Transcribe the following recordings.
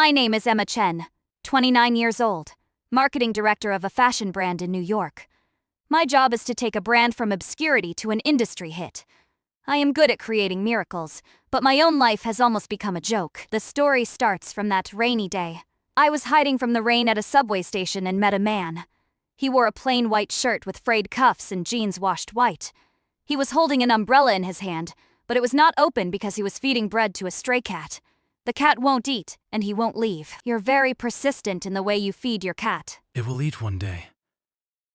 My name is Emma Chen, 29 years old, marketing director of a fashion brand in New York. My job is to take a brand from obscurity to an industry hit. I am good at creating miracles, but my own life has almost become a joke. The story starts from that rainy day. I was hiding from the rain at a subway station and met a man. He wore a plain white shirt with frayed cuffs and jeans washed white. He was holding an umbrella in his hand, but it was not open because he was feeding bread to a stray cat. The cat won't eat, and he won't leave. You're very persistent in the way you feed your cat. It will eat one day.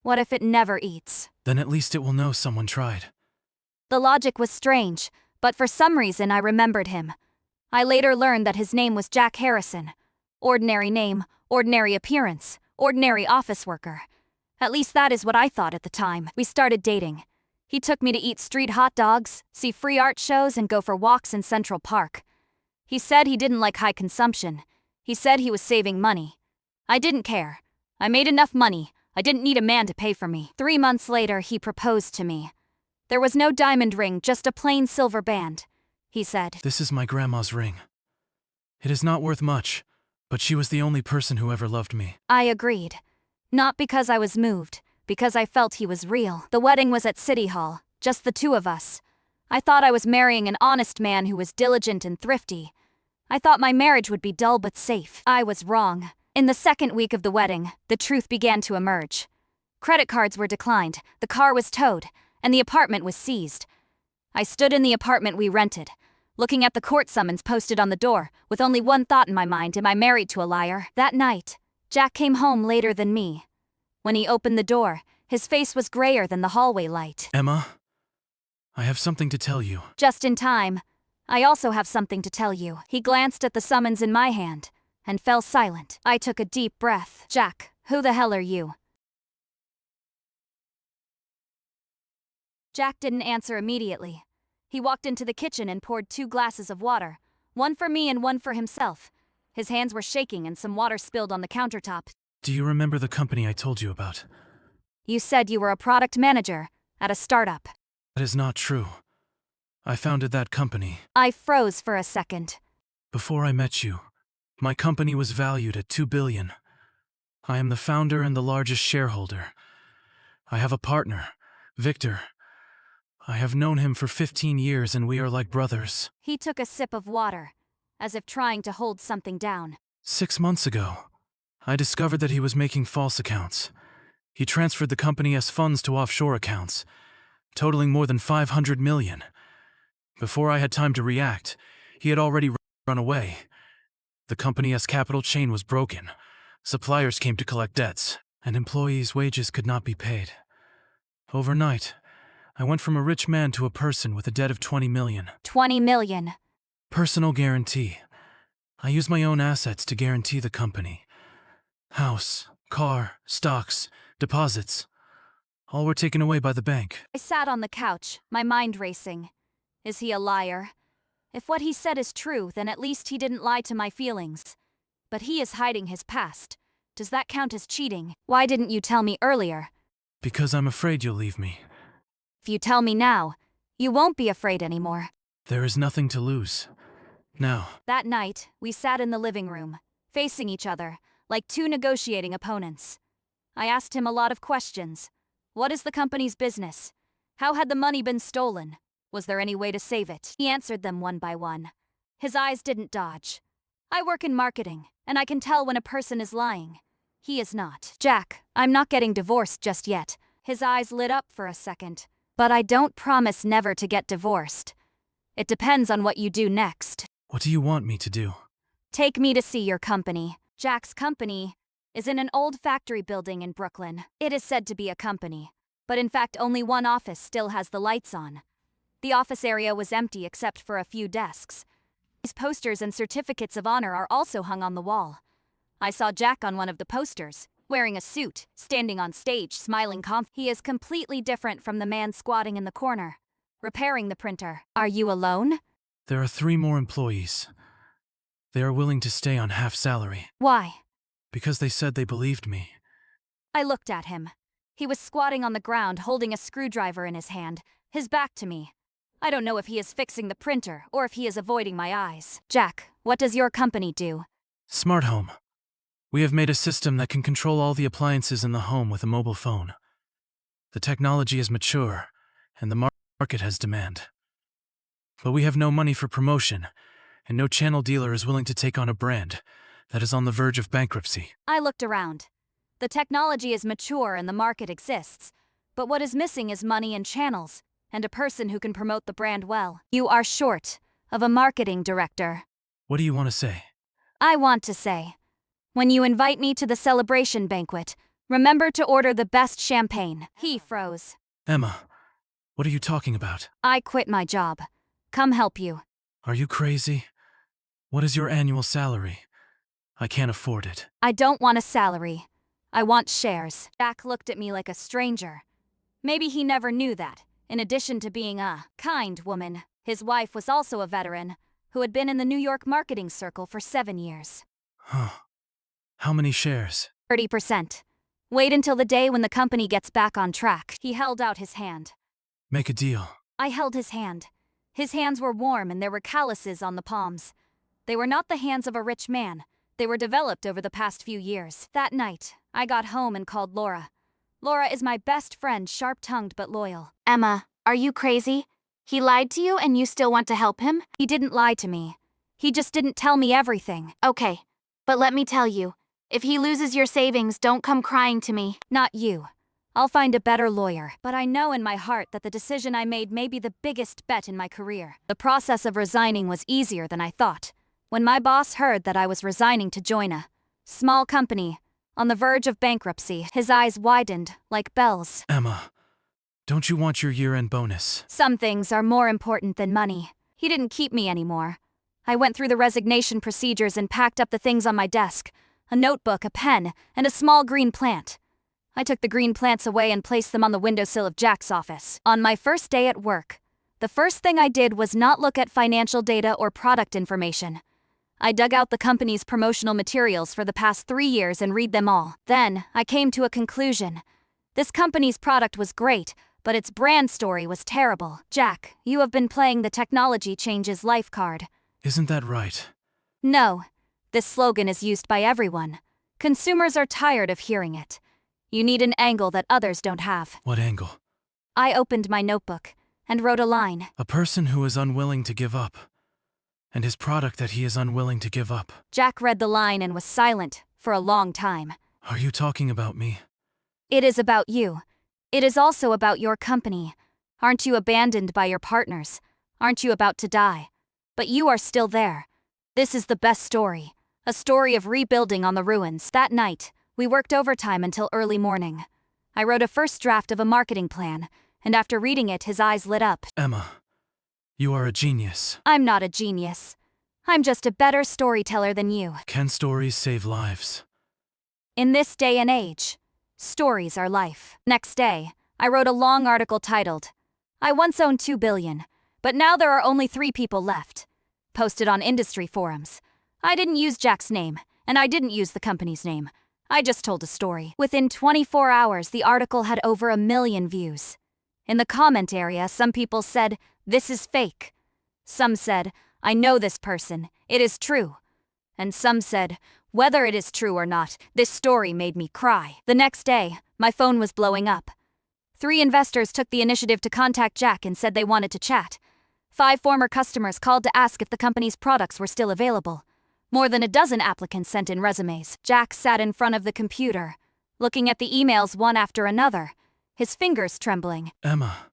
What if it never eats? Then at least it will know someone tried. The logic was strange, but for some reason I remembered him. I later learned that his name was Jack Harrison. Ordinary name, ordinary appearance, ordinary office worker. At least that is what I thought at the time. We started dating. He took me to eat street hot dogs, see free art shows, and go for walks in Central Park. He said he didn't like high consumption. He said he was saving money. I didn't care. I made enough money. I didn't need a man to pay for me. 3 months later, he proposed to me. There was no diamond ring, just a plain silver band. He said, "This is my grandma's ring. It is not worth much, but she was the only person who ever loved me." I agreed. Not because I was moved, because I felt he was real. The wedding was at City Hall, just the two of us. I thought I was marrying an honest man who was diligent and thrifty. I thought my marriage would be dull but safe. I was wrong. In the second week of the wedding, the truth began to emerge. Credit cards were declined, the car was towed, and the apartment was seized. I stood in the apartment we rented, looking at the court summons posted on the door, with only one thought in my mind: am I married to a liar? That night, Jack came home later than me. When he opened the door, his face was grayer than the hallway light. "Emma, I have something to tell you." Just in time. I also have something to tell you. He glanced at the summons in my hand and fell silent. I took a deep breath. Jack, who the hell are you? Jack didn't answer immediately. He walked into the kitchen and poured 2 glasses of water, one for me and one for himself. His hands were shaking and some water spilled on the countertop. "Do you remember the company I told you about?" You said you were a product manager at a startup. That is not true. I founded that company. I froze for a second. Before I met you, my company was valued at $2 billion. I am the founder and the largest shareholder. I have a partner, Victor. I have known him for 15 years and we are like brothers. He took a sip of water, as if trying to hold something down. 6 months ago, I discovered that he was making false accounts. He transferred the company's funds to offshore accounts, totaling more than $500 million. Before I had time to react, he had already run away. The company's capital chain was broken. Suppliers came to collect debts, and employees' wages could not be paid. Overnight, I went from a rich man to a person with a debt of $20 million. 20 million. Personal guarantee. I used my own assets to guarantee the company. House, car, stocks, deposits. All were taken away by the bank. I sat on the couch, my mind racing. Is he a liar? If what he said is true, then at least he didn't lie to my feelings. But he is hiding his past. Does that count as cheating? Why didn't you tell me earlier? Because I'm afraid you'll leave me. If you tell me now, you won't be afraid anymore. There is nothing to lose. Now. That night, we sat in the living room, facing each other, like 2 negotiating opponents. I asked him a lot of questions. What is the company's business? How had the money been stolen? Was there any way to save it? He answered them one by one. His eyes didn't dodge. I work in marketing, and I can tell when a person is lying. He is not. Jack, I'm not getting divorced just yet. His eyes lit up for a second. But I don't promise never to get divorced. It depends on what you do next. What do you want me to do? Take me to see your company. Jack's company is in an old factory building in Brooklyn. It is said to be a company, but in fact only one office still has the lights on. The office area was empty except for a few desks. These posters and certificates of honor are also hung on the wall. I saw Jack on one of the posters, wearing a suit, standing on stage, smiling He is completely different from the man squatting in the corner, repairing the printer. Are you alone? There are 3 more employees. They are willing to stay on half salary. Why? Because they said they believed me. I looked at him. He was squatting on the ground holding a screwdriver in his hand, his back to me. I don't know if he is fixing the printer or if he is avoiding my eyes. Jack, what does your company do? Smart home. We have made a system that can control all the appliances in the home with a mobile phone. The technology is mature, and the market has demand. But we have no money for promotion, and no channel dealer is willing to take on a brand that is on the verge of bankruptcy. I looked around. The technology is mature and the market exists, but what is missing is money and channels, and a person who can promote the brand well. You are short of a marketing director. What do you want to say? I want to say, when you invite me to the celebration banquet, remember to order the best champagne. He froze. Emma, what are you talking about? I quit my job. Come help you. Are you crazy? What is your annual salary? I can't afford it. I don't want a salary. I want shares. Jack looked at me like a stranger. Maybe he never knew that, in addition to being a kind woman, his wife was also a veteran, who had been in the New York marketing circle for 7 years. Huh. How many shares? 30%. Wait until the day when the company gets back on track. He held out his hand. Make a deal. I held his hand. His hands were warm and there were calluses on the palms. They were not the hands of a rich man. They were developed over the past few years. That night, I got home and called Laura. Laura is my best friend, sharp-tongued but loyal. Emma, are you crazy? He lied to you and you still want to help him? He didn't lie to me. He just didn't tell me everything. Okay, but let me tell you, if he loses your savings, don't come crying to me. Not you. I'll find a better lawyer. But I know in my heart that the decision I made may be the biggest bet in my career. The process of resigning was easier than I thought. When my boss heard that I was resigning to join a small company on the verge of bankruptcy, his eyes widened like bells. Emma, don't you want your year-end bonus? Some things are more important than money. He didn't keep me anymore. I went through the resignation procedures and packed up the things on my desk: a notebook, a pen, and a small green plant. I took the green plants away and placed them on the windowsill of Jack's office. On my first day at work, the first thing I did was not look at financial data or product information. I dug out the company's promotional materials for the past 3 years and read them all. Then, I came to a conclusion. This company's product was great, but its brand story was terrible. Jack, you have been playing the technology changes life card. Isn't that right? No. This slogan is used by everyone. Consumers are tired of hearing it. You need an angle that others don't have. What angle? I opened my notebook and wrote a line. A person who is unwilling to give up. And his product that he is unwilling to give up. Jack read the line and was silent for a long time. Are you talking about me? It is about you. It is also about your company. Aren't you abandoned by your partners? Aren't you about to die? But you are still there. This is the best story. A story of rebuilding on the ruins. That night, we worked overtime until early morning. I wrote a first draft of a marketing plan, and after reading it, his eyes lit up. Emma, you are a genius. I'm not a genius. I'm just a better storyteller than you. Can stories save lives? In this day and age, stories are life. Next day, I wrote a long article titled, "I once owned 2 billion, but now there are only 3 people left." Posted on industry forums. I didn't use Jack's name, and I didn't use the company's name. I just told a story. Within 24 hours, the article had over 1 million views. In the comment area, some people said, "This is fake." Some said, "I know this person. It is true." And some said, "Whether it is true or not, this story made me cry." The next day, my phone was blowing up. 3 investors took the initiative to contact Jack and said they wanted to chat. 5 former customers called to ask if the company's products were still available. More than a dozen applicants sent in resumes. Jack sat in front of the computer, looking at the emails one after another, his fingers trembling. Emma,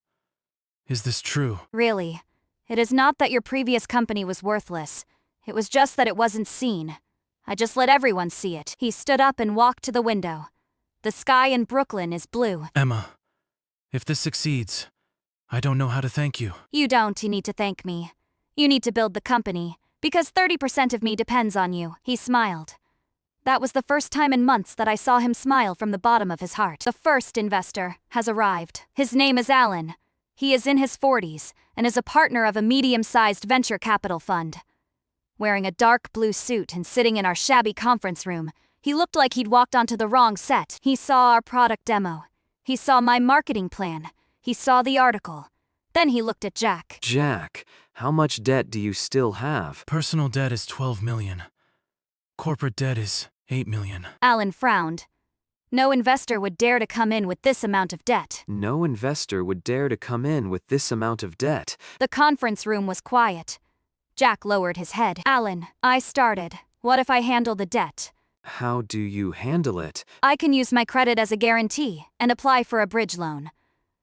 is this true? Really, it is not that your previous company was worthless. It was just that it wasn't seen. I just let everyone see it. He stood up and walked to the window. The sky in Brooklyn is blue. Emma, if this succeeds, I don't know how to thank you. You don't need to thank me. You need to build the company, because 30% of me depends on you. He smiled. That was the first time in months that I saw him smile from the bottom of his heart. The first investor has arrived. His name is Alan. He is in his 40s and is a partner of a medium-sized venture capital fund. Wearing a dark blue suit and sitting in our shabby conference room, he looked like he'd walked onto the wrong set. He saw our product demo. He saw my marketing plan. He saw the article. Then he looked at Jack. Jack, how much debt do you still have? Personal debt is 12 million. Corporate debt is 8 million. Alan frowned. No investor would dare to come in with this amount of debt. No investor would dare to come in with this amount of debt. The conference room was quiet. Jack lowered his head. Alan, I started. What if I handle the debt? How do you handle it? I can use my credit as a guarantee and apply for a bridge loan.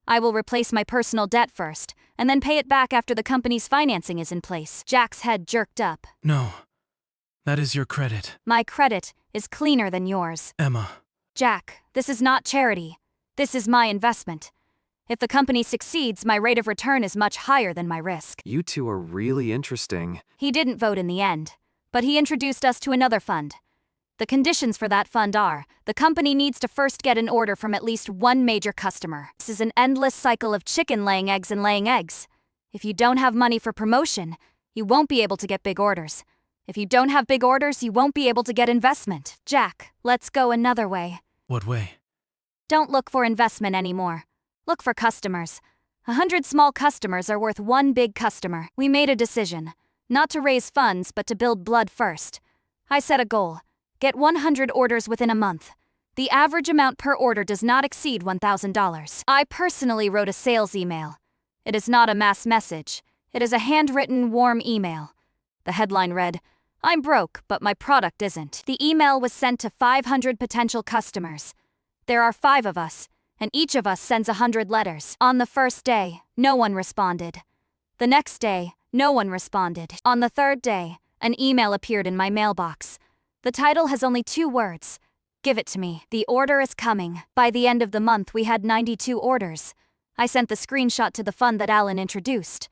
I will replace my personal debt first, and then pay it back after the company's financing is in place. Jack's head jerked up. No. That is your credit. My credit is cleaner than yours. Emma. Jack, this is not charity. This is my investment. If the company succeeds, my rate of return is much higher than my risk. You two are really interesting. He didn't vote in the end, but he introduced us to another fund. The conditions for that fund are, the company needs to first get an order from at least one major customer. This is an endless cycle of chicken laying eggs and laying eggs. If you don't have money for promotion, you won't be able to get big orders. If you don't have big orders, you won't be able to get investment. Jack, let's go another way. What way? Don't look for investment anymore. Look for customers. 100 small customers are worth one big customer. We made a decision. Not to raise funds, but to build blood first. I set a goal. Get 100 orders within a month. The average amount per order does not exceed $1,000. I personally wrote a sales email. It is not a mass message. It is a handwritten, warm email. The headline read, "I'm broke, but my product isn't." The email was sent to 500 potential customers. There are 5 of us, and each of us sends 100 letters. On the first day, no one responded. The next day, no one responded. On the third day, an email appeared in my mailbox. The title has only 2 words. Give it to me. The order is coming. By the end of the month, we had 92 orders. I sent the screenshot to the fund that Alan introduced.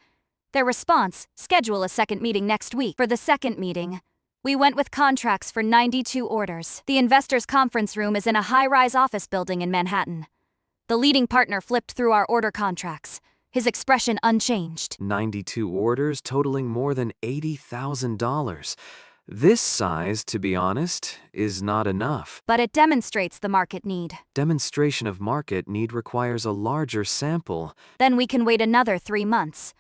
Their response, schedule a second meeting next week. For the second meeting, we went with contracts for 92 orders. The investors' conference room is in a high-rise office building in Manhattan. The leading partner flipped through our order contracts, his expression unchanged. 92 orders totaling more than $80,000. This size, to be honest, is not enough. But it demonstrates the market need. Demonstration of market need requires a larger sample. Then we can wait another 3 months.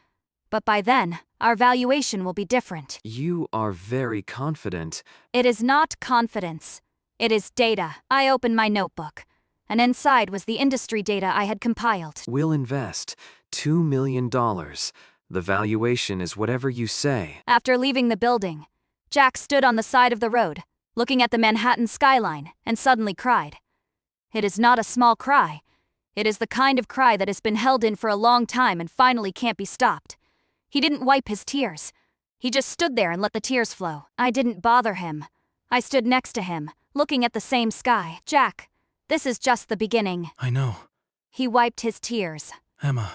But by then, our valuation will be different. You are very confident. It is not confidence. It is data. I opened my notebook, and inside was the industry data I had compiled. We'll invest $2 million. The valuation is whatever you say. After leaving the building, Jack stood on the side of the road, looking at the Manhattan skyline, and suddenly cried. It is not a small cry. It is the kind of cry that has been held in for a long time and finally can't be stopped. He didn't wipe his tears. He just stood there and let the tears flow. I didn't bother him. I stood next to him, looking at the same sky. Jack, this is just the beginning. I know. He wiped his tears. Emma.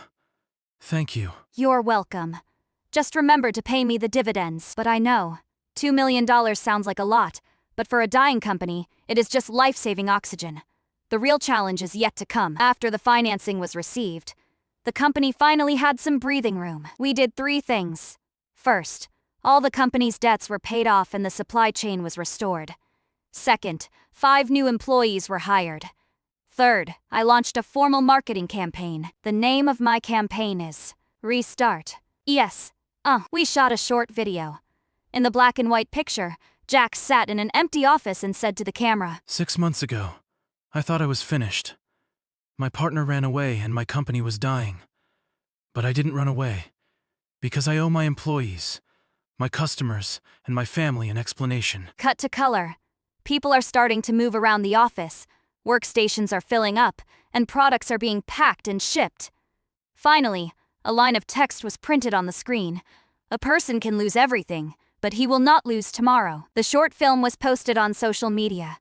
Thank you. You're welcome. Just remember to pay me the dividends. But I know. $2 million sounds like a lot, but for a dying company, it is just life-saving oxygen. The real challenge is yet to come. After the financing was received, the company finally had some breathing room. We did 3 things. First, all the company's debts were paid off and the supply chain was restored. Second, 5 new employees were hired. Third, I launched a formal marketing campaign. The name of my campaign is Restart. Yes, we shot a short video. In the black and white picture, Jack sat in an empty office and said to the camera, 6 months ago, I thought I was finished. My partner ran away and my company was dying. But I didn't run away, because I owe my employees, my customers, and my family an explanation. Cut to color. People are starting to move around the office, workstations are filling up, and products are being packed and shipped. Finally, a line of text was printed on the screen. A person can lose everything, but he will not lose tomorrow. The short film was posted on social media.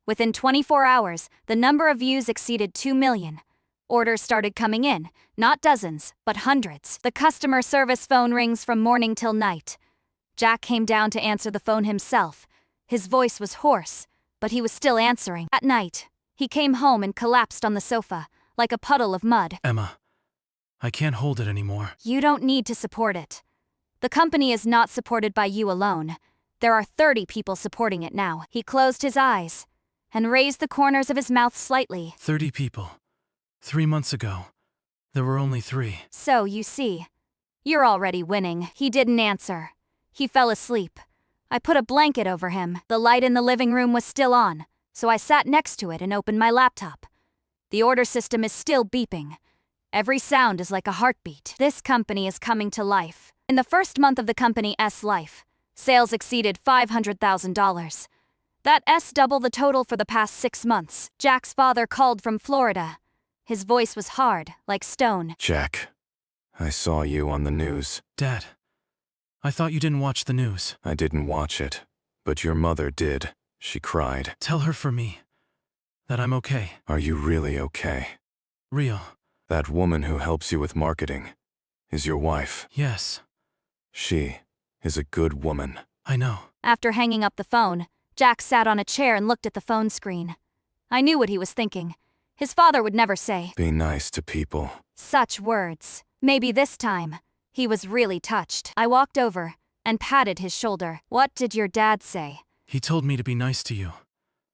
Within 24 hours, the number of views exceeded 2 million. Orders started coming in, not dozens, but hundreds. The customer service phone rings from morning till night. Jack came down to answer the phone himself. His voice was hoarse, but he was still answering. At night, he came home and collapsed on the sofa, like a puddle of mud. Emma, I can't hold it anymore. You don't need to support it. The company is not supported by you alone. There are 30 people supporting it now. He closed his eyes and raised the corners of his mouth slightly. 30 people. 3 months ago, there were only 3. So, you see, you're already winning. He didn't answer. He fell asleep. I put a blanket over him. The light in the living room was still on, so I sat next to it and opened my laptop. The order system is still beeping. Every sound is like a heartbeat. This company is coming to life. In the first month of the company's life, sales exceeded $500,000. That's double the total for the past 6 months. Jack's father called from Florida. His voice was hard, like stone. Jack, I saw you on the news. Dad, I thought you didn't watch the news. I didn't watch it, but your mother did. She cried. Tell her for me that I'm okay. Are you really okay? Real. That woman who helps you with marketing is your wife. Yes, She is a good woman. I know. After hanging up the phone, Jack sat on a chair and looked at the phone screen. I knew what he was thinking. His father would never say Be nice to people. such words. Maybe this time, he was really touched. I walked over and patted his shoulder. What did your dad say? He told me to be nice to you.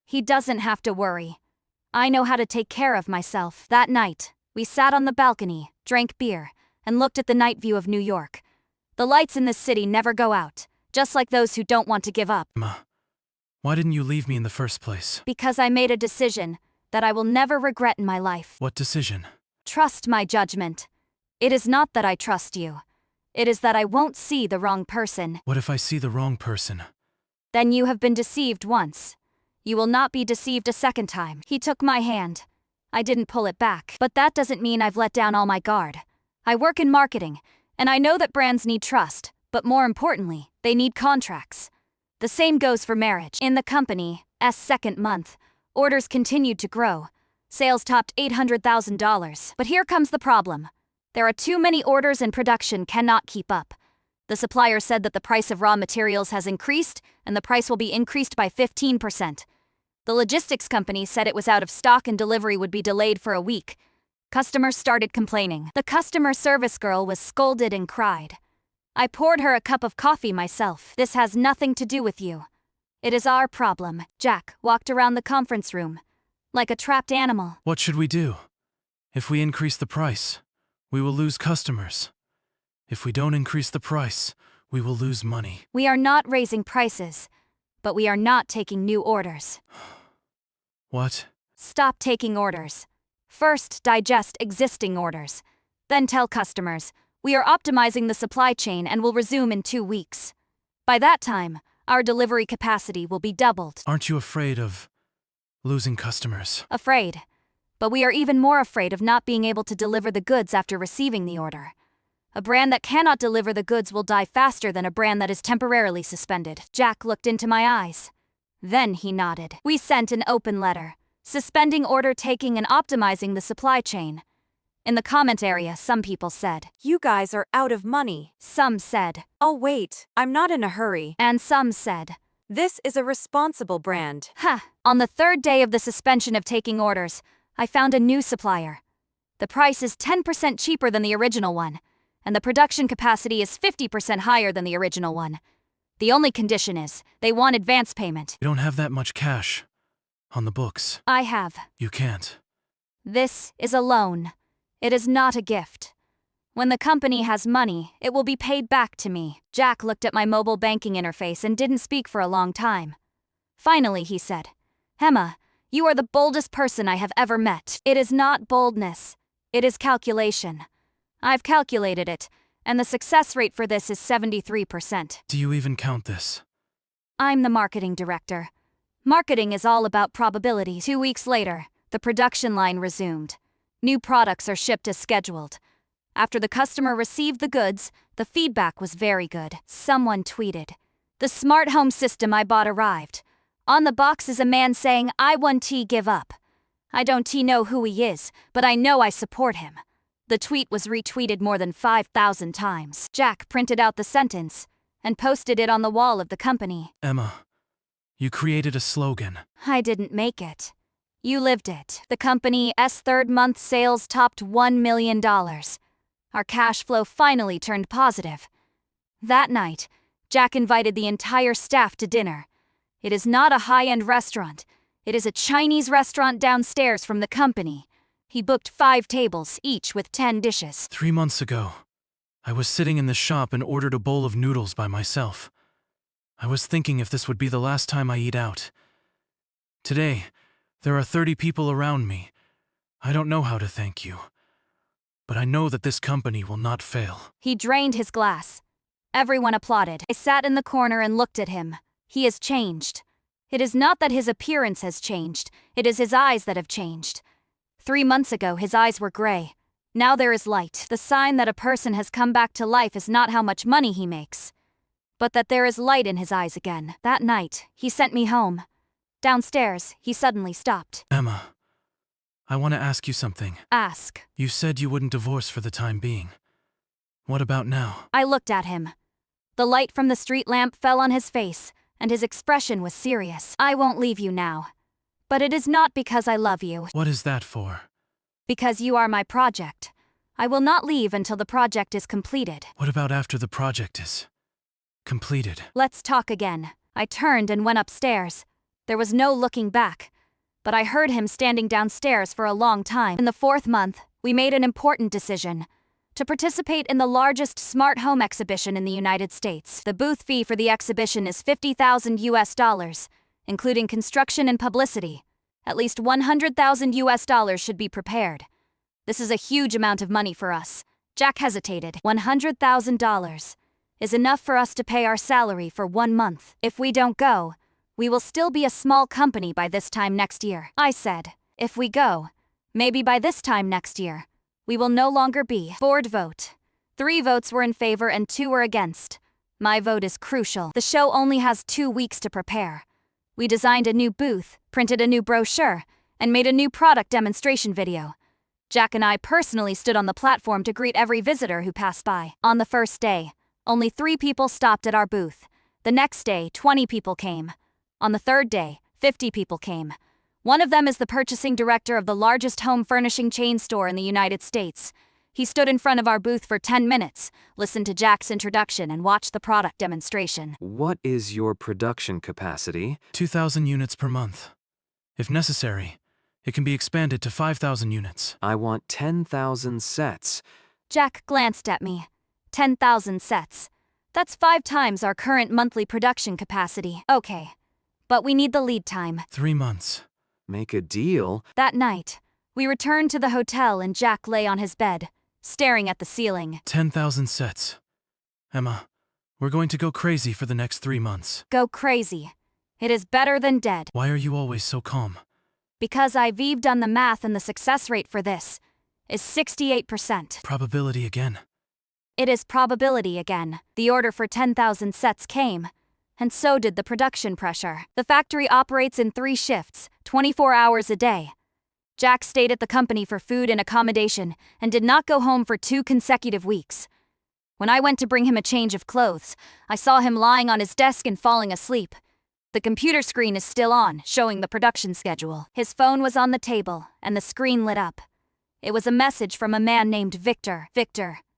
He doesn't have to worry. I know how to take care of myself. That night, we sat on the balcony, drank beer, and looked at the night view of New York. The lights in this city never go out, just like those who don't want to give up. Emma, why didn't you leave me in the first place? Because I made a decision that I will never regret in my life. What decision? Trust my judgment. It is not that I trust you. It is that I won't see the wrong person. What if I see the wrong person? Then you have been deceived once. You will not be deceived a second time. He took my hand. I didn't pull it back. But that doesn't mean I've let down all my guard. I work in marketing, and I know that brands need trust, but more importantly, they need contracts. The same goes for marriage. In the company's second month, orders continued to grow. Sales topped $800,000. But here comes the problem. There are too many orders and production cannot keep up. The supplier said that the price of raw materials has increased, and the price will be increased by 15%. The logistics company said it was out of stock and delivery would be delayed for a week. Customers started complaining. The customer service girl was scolded and cried. I poured her a cup of coffee myself. This has nothing to do with you. It is our problem. Jack walked around the conference room, like a trapped animal. What should we do? If we increase the price, we will lose customers. If we don't increase the price, we will lose money. We are not raising prices, but we are not taking new orders. What? Stop taking orders. First, digest existing orders. Then tell customers, we are optimizing the supply chain and will resume in 2 weeks. By that time, our delivery capacity will be doubled. Aren't you afraid of losing customers? Afraid. But we are even more afraid of not being able to deliver the goods after receiving the order. A brand that cannot deliver the goods will die faster than a brand that is temporarily suspended. Jack looked into my eyes. Then he nodded. We sent an open letter, suspending order taking and optimizing the supply chain. In the comment area, some people said, You guys are out of money. some said, Oh wait, I'm not in a hurry. and some said, This is a responsible brand. ha. On the third day of the suspension of taking orders, I found a new supplier. The price is 10% cheaper than the original one, and the production capacity is 50% higher than the original one. The only condition is, they want advance payment. You don't have that much cash on the books. I have. You can't. This is a loan. It is not a gift. When the company has money, it will be paid back to me. Jack looked at my mobile banking interface and didn't speak for a long time. Finally, he said, Emma, you are the boldest person I have ever met. It is not boldness. It is calculation. I've calculated it, and the success rate for this is 73%. Do you even count this? I'm the marketing director. Marketing is all about probability. 2 weeks later, the production line resumed. New products are shipped as scheduled. After the customer received the goods, the feedback was very good. Someone tweeted, The smart home system I bought arrived. On the box is a man saying, I want to give up. I don't know who he is, but I know I support him. The tweet was retweeted more than 5,000 times. Jack printed out the sentence and posted it on the wall of the company. Emma, you created a slogan. I didn't make it. You lived it. The company's third month sales topped $1 million. Our cash flow finally turned positive. That night, Jack invited the entire staff to dinner. It is not a high-end restaurant. It is a Chinese restaurant downstairs from the company. He booked 5 tables, each with 10 dishes. 3 months ago, I was sitting in the shop and ordered a bowl of noodles by myself. I was thinking if this would be the last time I eat out. Today, there are 30 people around me. I don't know how to thank you. But I know that this company will not fail. He drained his glass. Everyone applauded. I sat in the corner and looked at him. He has changed. It is not that his appearance has changed, it is his eyes that have changed. 3 months ago, his eyes were gray. Now there is light. The sign that a person has come back to life is not how much money he makes, but that there is light in his eyes again. That night, he sent me home. Downstairs, he suddenly stopped. Emma, I want to ask you something. Ask. You said you wouldn't divorce for the time being. What about now? I looked at him. The light from the street lamp fell on his face, and his expression was serious. I won't leave you now. But it is not because I love you. What is that for? Because you are my project. I will not leave until the project is completed. What about after the project is completed? Let's talk again. I turned and went upstairs. There was no looking back. But I heard him standing downstairs for a long time. In the 4th month, we made an important decision. To participate in the largest smart home exhibition in the United States. The booth fee for the exhibition is $50,000, including construction and publicity. At least $100,000 should be prepared. This is a huge amount of money for us. Jack hesitated. $100,000 is enough for us to pay our salary for 1 month. If we don't go, we will still be a small company by this time next year. I said, if we go, maybe by this time next year, we will no longer be. Board vote. 3 votes were in favor and 2 were against. My vote is crucial. The show only has 2 weeks to prepare. We designed a new booth, printed a new brochure, and made a new product demonstration video. Jack and I personally stood on the platform to greet every visitor who passed by. On the first day, only 3 people stopped at our booth. The next day, 20 people came. On the 3rd day, 50 people came. One of them is the purchasing director of the largest home furnishing chain store in the United States. He stood in front of our booth for 10 minutes, listened to Jack's introduction, and watched the product demonstration. What is your production capacity? 2,000 units per month. If necessary, it can be expanded to 5,000 units. I want 10,000 sets. Jack glanced at me. 10,000 sets. That's 5 times our current monthly production capacity. Okay. But we need the lead time. 3 months. Make a deal. That night, we returned to the hotel and Jack lay on his bed, staring at the ceiling. 10,000 sets. Emma, we're going to go crazy for the next 3 months. Go crazy. It is better than dead. Why are you always so calm? Because I've done the math and the success rate for this is 68%. Probability again. It is probability again. The order for 10,000 sets came, and so did the production pressure. The factory operates in 3 shifts, 24 hours a day. Jack stayed at the company for food and accommodation and did not go home for 2 consecutive weeks. When I went to bring him a change of clothes, I saw him lying on his desk and falling asleep. The computer screen is still on, showing the production schedule. His phone was on the table, and the screen lit up. It was a message from a man named Victor,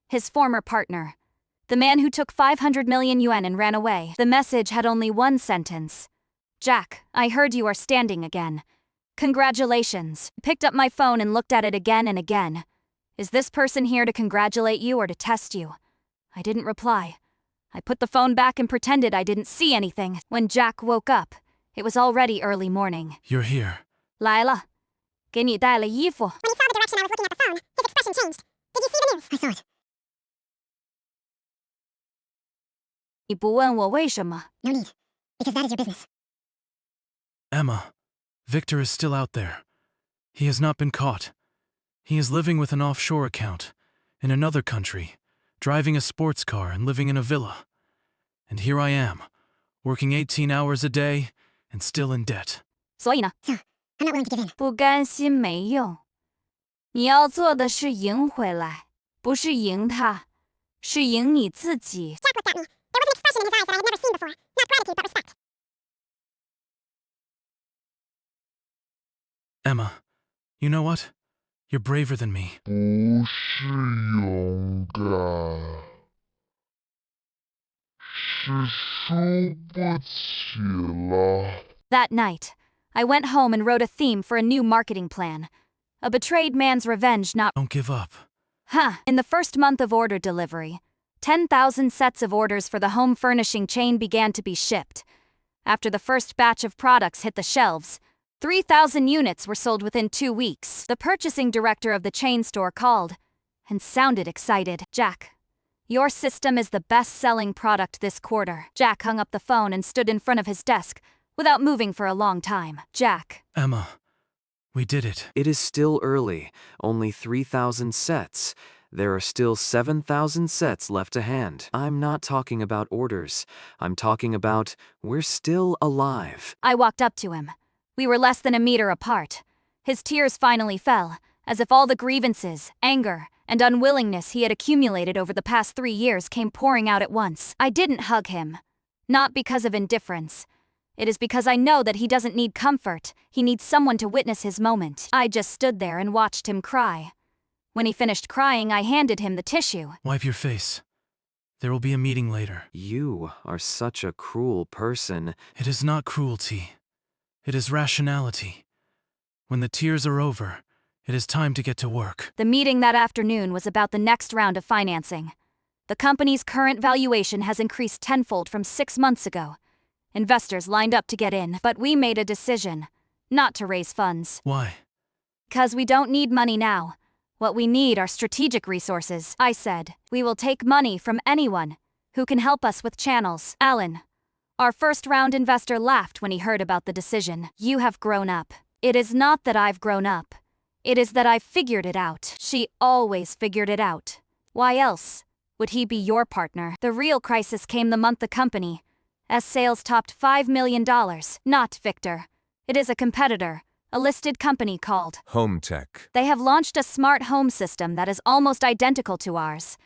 his former partner. The man who took 500 million yuan and ran away. The message had only 1 sentence. Jack, I heard you are standing again. Congratulations. Picked up my phone and looked at it again and again. Is this person here to congratulate you or to test you? I didn't reply. I put the phone back and pretended I didn't see anything. When Jack woke up, it was already early morning. You're here. 来了，给你带了衣服。 When he saw the direction I was looking at the phone, his expression changed. Did you see the news? I saw it. 你不问我为什么？ No need, because that is your business. Emma, Victor is still out there. He has not been caught. He is living with an offshore account, in another country, driving a sports car and living in a villa. And here I am, working 18 hours a day and still in debt. 所以呢， So, I'm not willing to give in. 不甘心没用。你要做的是赢回来，不是赢他，是赢你自己。 Jack looked at me. There was an expression in his eyes that I had never seen before. Not gratitude, but respect. Emma, you know what? You're braver than me. 不是勇敢，是输不起了。 That night, I went home and wrote a theme for a new marketing plan. A betrayed man's revenge not... Don't give up. In the first month of order delivery, 10,000 sets of orders for the home furnishing chain began to be shipped. After the first batch of products hit the shelves, 3,000 units were sold within 2 weeks. The purchasing director of the chain store called and sounded excited. Jack, your system is the best-selling product this quarter. Jack hung up the phone and stood in front of his desk without moving for a long time. Jack. Emma, we did it. It is still early, only 3,000 sets. There are still 7,000 sets left to hand. I'm not talking about orders. I'm talking about we're still alive. I walked up to him. We were less than a meter apart. His tears finally fell, as if all the grievances, anger, and unwillingness he had accumulated over the past 3 years came pouring out at once. I didn't hug him. Not because of indifference. It is because I know that he doesn't need comfort. He needs someone to witness his moment. I just stood there and watched him cry. When he finished crying, I handed him the tissue. Wipe your face. There will be a meeting later. You are such a cruel person. It is not cruelty. It is rationality. When the tears are over, it is time to get to work. The meeting that afternoon was about the next round of financing. The company's current valuation has increased tenfold from 6 months ago. Investors lined up to get in, but we made a decision not to raise funds. Why? Because we don't need money now. What we need are strategic resources. I said, we will take money from anyone who can help us with channels. Alan, our first-round investor, laughed when he heard about the decision. You have grown up. It is not that I've grown up. It is that I've figured it out. She always figured it out. Why else would he be your partner? The real crisis came the month the company, as sales topped $5 million. Not Victor. It is a competitor. A listed company called Home Tech. They have launched a smart home system that is almost identical to ours,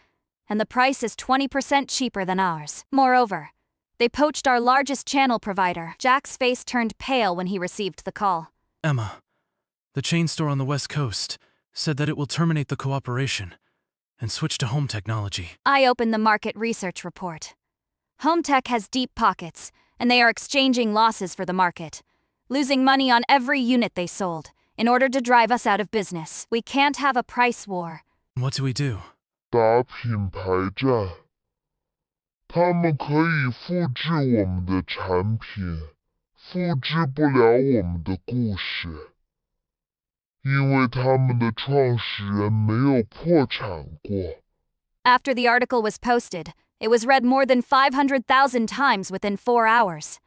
and the price is 20% cheaper than ours. Moreover, they poached our largest channel provider. Jack's face turned pale when he received the call. Emma, the chain store on the West Coast said that it will terminate the cooperation and switch to home technology. I opened the market research report. Home Tech has deep pockets, and they are exchanging losses for the market, losing money on every unit they sold, in order to drive us out of business. We can't have a price war. What do we do? 打品牌战，他们可以复制我们的产品，复制不了我们的故事，因为他们的创始人没有破产过。 After the article was posted, it was read more than 500,000 times within 4 hours.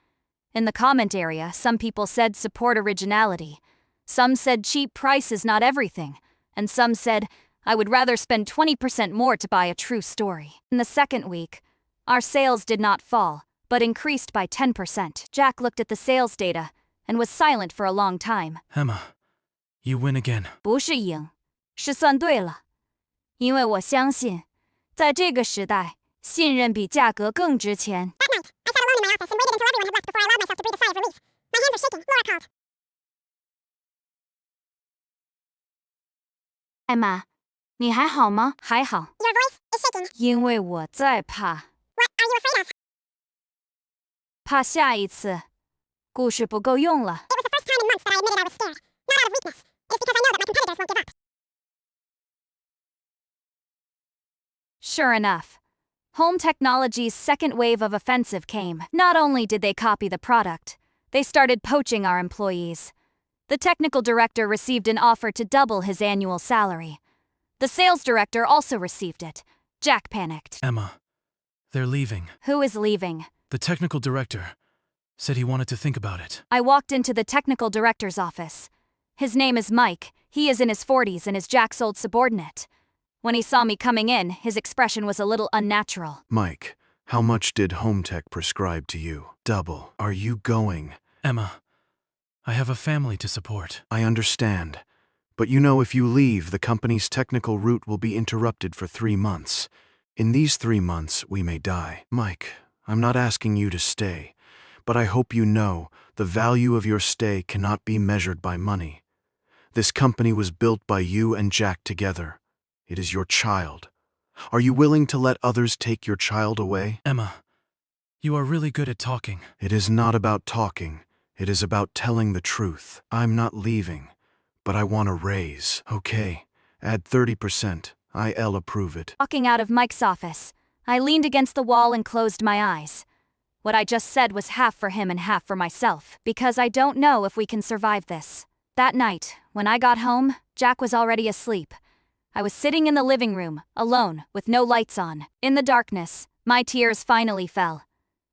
In the comment area, some people said support originality. Some said cheap price is not everything. And some said, I would rather spend 20% more to buy a true story. In the second week, our sales did not fall, but increased by 10%. Jack looked at the sales data and was silent for a long time. Emma, you win again. 不是赢，是算对了。因为我相信，在这个时代，信任比价格更值钱。 That night, I sat alone in my office and waited until everyone had left before I allowed myself to breathe a sigh of relief. My hands were shaking. Laura called. 艾玛，你还好吗？还好， Your voice is shaking. 因为我在怕， What are you afraid of? 怕下一次故事不够用了。 It was the first time in months that I admitted I was scared. Not out of weakness. It is because I know that my competitors won't give up. Sure enough, Home Technology's second wave of offensive came. Not only did they copy the product, they started poaching our employees. The technical director received an offer to double his annual salary. The sales director also received it. Jack panicked. Emma, they're leaving. Who is leaving? The technical director said he wanted to think about it. I walked into the technical director's office. His name is Mike. He is in his 40s and is Jack's old subordinate. When he saw me coming in, his expression was a little unnatural. Mike, how much did Home Tech prescribe to you? Double. Are you going? Emma, I have a family to support. I understand. But you know, if you leave, the company's technical route will be interrupted for 3 months. In these 3 months, we may die. Mike, I'm not asking you to stay, but I hope you know the value of your stay cannot be measured by money. This company was built by you and Jack together. It is your child. Are you willing to let others take your child away? Emma, you are really good at talking. It is not about talking. It is about telling the truth. I'm not leaving, but I want a raise. Okay, add 30%. I'll approve it. Walking out of Mike's office, I leaned against the wall and closed my eyes. What I just said was half for him and half for myself, because I don't know if we can survive this. That night, when I got home, Jack was already asleep. I was sitting in the living room, alone, with no lights on. In the darkness, my tears finally fell.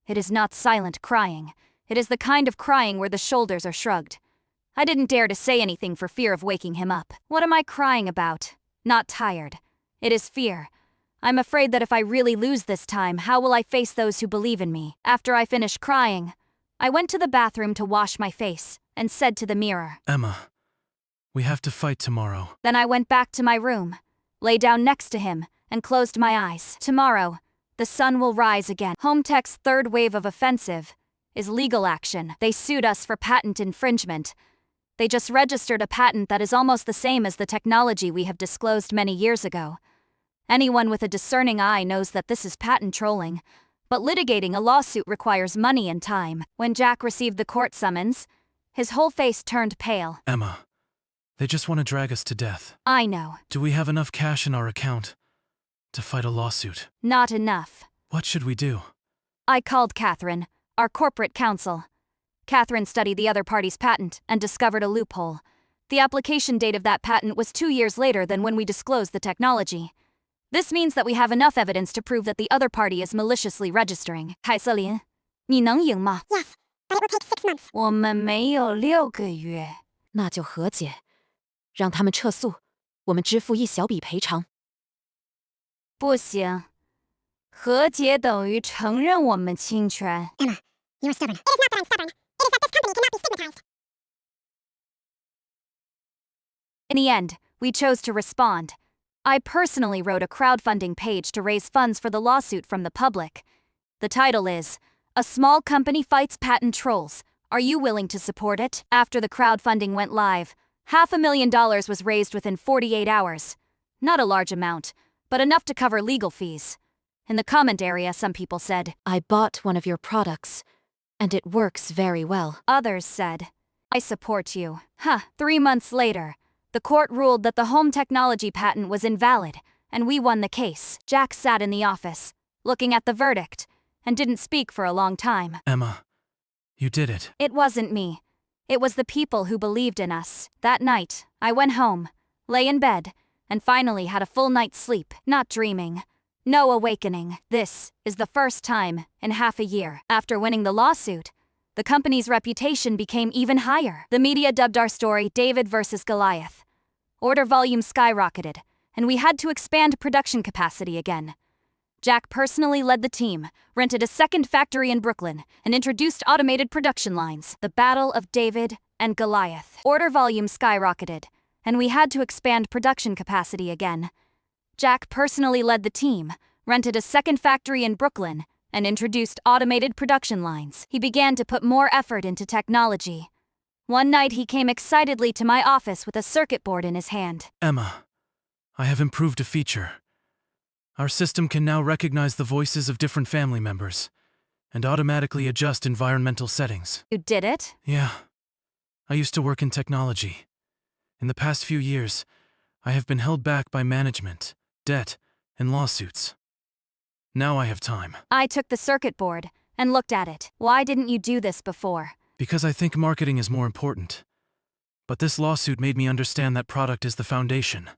It is not silent crying. It is the kind of crying where the shoulders are shrugged. I didn't dare to say anything for fear of waking him up. What am I crying about? Not tired. It is fear. I'm afraid that if I really lose this time, how will I face those who believe in me? After I finished crying, I went to the bathroom to wash my face and said to the mirror, Emma, we have to fight tomorrow. Then I went back to my room, lay down next to him, and closed my eyes. Tomorrow, the sun will rise again. HomeTech's third wave of offensive is legal action. They sued us for patent infringement. They just registered a patent that is almost the same as the technology we have disclosed many years ago. Anyone with a discerning eye knows that this is patent trolling, but litigating a lawsuit requires money and time. When Jack received the court summons, his whole face turned pale. Emma, they just want to drag us to death. I know. Do we have enough cash in our account to fight a lawsuit? Not enough. What should we do? I called Catherine, our corporate counsel. Catherine studied the other party's patent and discovered a loophole. The application date of that patent was 2 years later than when we disclosed the technology. This means that we have enough evidence to prove that the other party is maliciously registering. 海瑟琳，你能赢吗？ Yes, but it will take 6 months. 我们没有6个月。那就和解，让他们撤诉，我们支付一小笔赔偿。不行，和解等于承认我们侵权。 Emma, you are stubborn. It is not that I'm stubborn. It is that this company cannot be stigmatized. In the end, we chose to respond. I personally wrote a crowdfunding page to raise funds for the lawsuit from the public. The title is, A Small Company Fights Patent Trolls. Are you willing to support it? After the crowdfunding went live, $500,000 was raised within 48 hours. Not a large amount, but enough to cover legal fees. In the comment area, some people said, I bought one of your products, and it works very well. Others said, I support you. 3 months later, the court ruled that the home technology patent was invalid, and we won the case. Jack sat in the office, looking at the verdict, and didn't speak for a long time. Emma, you did it. It wasn't me. It was the people who believed in us. That night, I went home, lay in bed, and finally had a full night's sleep, not dreaming. No awakening. This is the first time in half a year. After winning the lawsuit, the company's reputation became even higher. The media dubbed our story David versus Goliath. Order volume skyrocketed, and we had to expand production capacity again. Jack personally led the team, rented a second factory in Brooklyn, and introduced automated production lines. The Battle of David and Goliath. Order volume skyrocketed, and we had to expand production capacity again. Jack personally led the team, rented a second factory in Brooklyn, and introduced automated production lines. He began to put more effort into technology. One night he came excitedly to my office with a circuit board in his hand. Emma, I have improved a feature. Our system can now recognize the voices of different family members and automatically adjust environmental settings. You did it? Yeah. I used to work in technology. In the past few years, I have been held back by management, debt, and lawsuits. Now I have time. I took the circuit board and looked at it. Why didn't you do this before? Because I think marketing is more important. But this lawsuit made me understand that product is the foundation.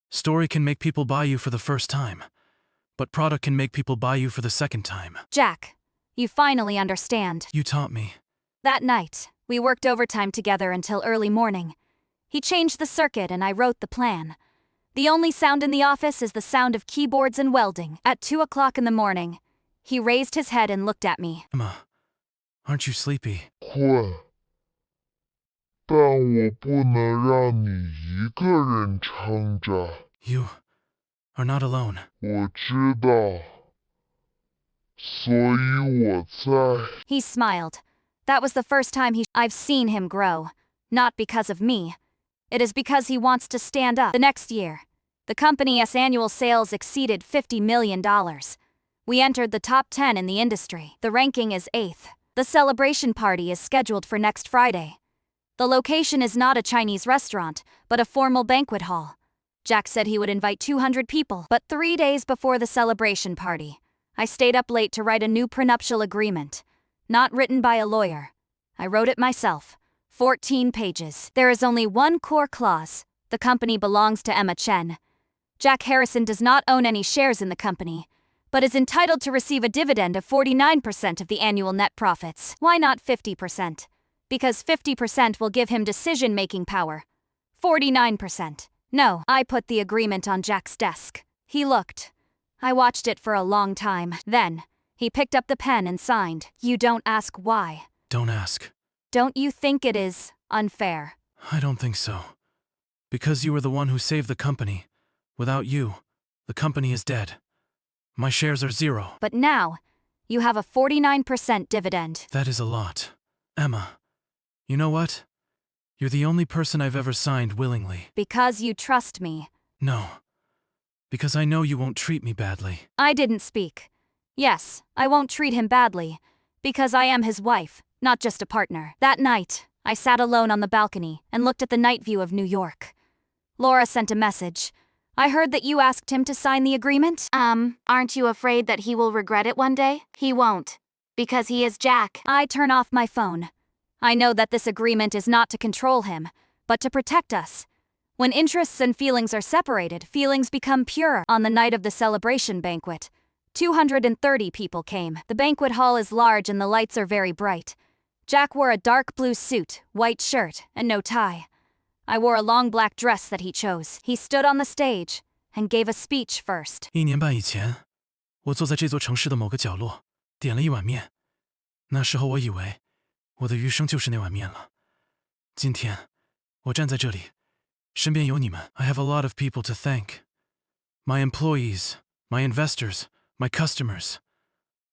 Story can make people buy you for the first time, but product can make people buy you for the second time. Jack, you finally understand. You taught me. That night, we worked overtime together until early morning. He changed the circuit and I wrote the plan. The only sound in the office is the sound of keyboards and welding. At 2 o'clock in the morning, he raised his head and looked at me. Emma, aren't you sleepy? 困，但我不能让你一个人撑着。 You are not alone. 我知道，所以我在。 He smiled. That was the first time I've seen him grow. Not because of me. It is because he wants to stand up. The next year, the company's annual sales exceeded $50 million. We entered the top 10 in the industry. The ranking is 8th. The celebration party is scheduled for next Friday. The location is not a Chinese restaurant, but a formal banquet hall. Jack said he would invite 200 people, but 3 days before the celebration party, I stayed up late to write a new prenuptial agreement. Not written by a lawyer. I wrote it myself. 14 pages. There is only one core clause. The company belongs to Emma Chen. Jack Harrison does not own any shares in the company, but is entitled to receive a dividend of 49% of the annual net profits. Why not 50%? Because 50% will give him decision-making power. 49%. No, I put the agreement on Jack's desk. He looked. I watched it for a long time. Then, he picked up the pen and signed. You don't ask why. Don't ask. Don't you think it is unfair? I don't think so. Because you were the one who saved the company. Without you, the company is dead. My shares are 0. But now, you have a 49% dividend. That is a lot. Emma, you know what? You're the only person I've ever signed willingly. Because you trust me. No. Because I know you won't treat me badly. I didn't speak. Yes, I won't treat him badly. Because I am his wife, not just a partner. That night, I sat alone on the balcony and looked at the night view of New York. Laura sent a message. I heard that you asked him to sign the agreement? Aren't you afraid that he will regret it one day? He won't. Because he is Jack. I turn off my phone. I know that this agreement is not to control him, but to protect us. When interests and feelings are separated, feelings become pure. On the night of the celebration banquet, 230 people came. The banquet hall is large and the lights are very bright. Jack wore a dark blue suit, white shirt, and no tie. I wore a long black dress that he chose. He stood on the stage and gave a speech first. 1年半以前，我坐在这座城市的某个角落，点了一碗面。那时候我以为，我的余生就是那碗面了。今天，我站在这里，身边有你们。I have a lot of people to thank. My employees, my investors, my customers.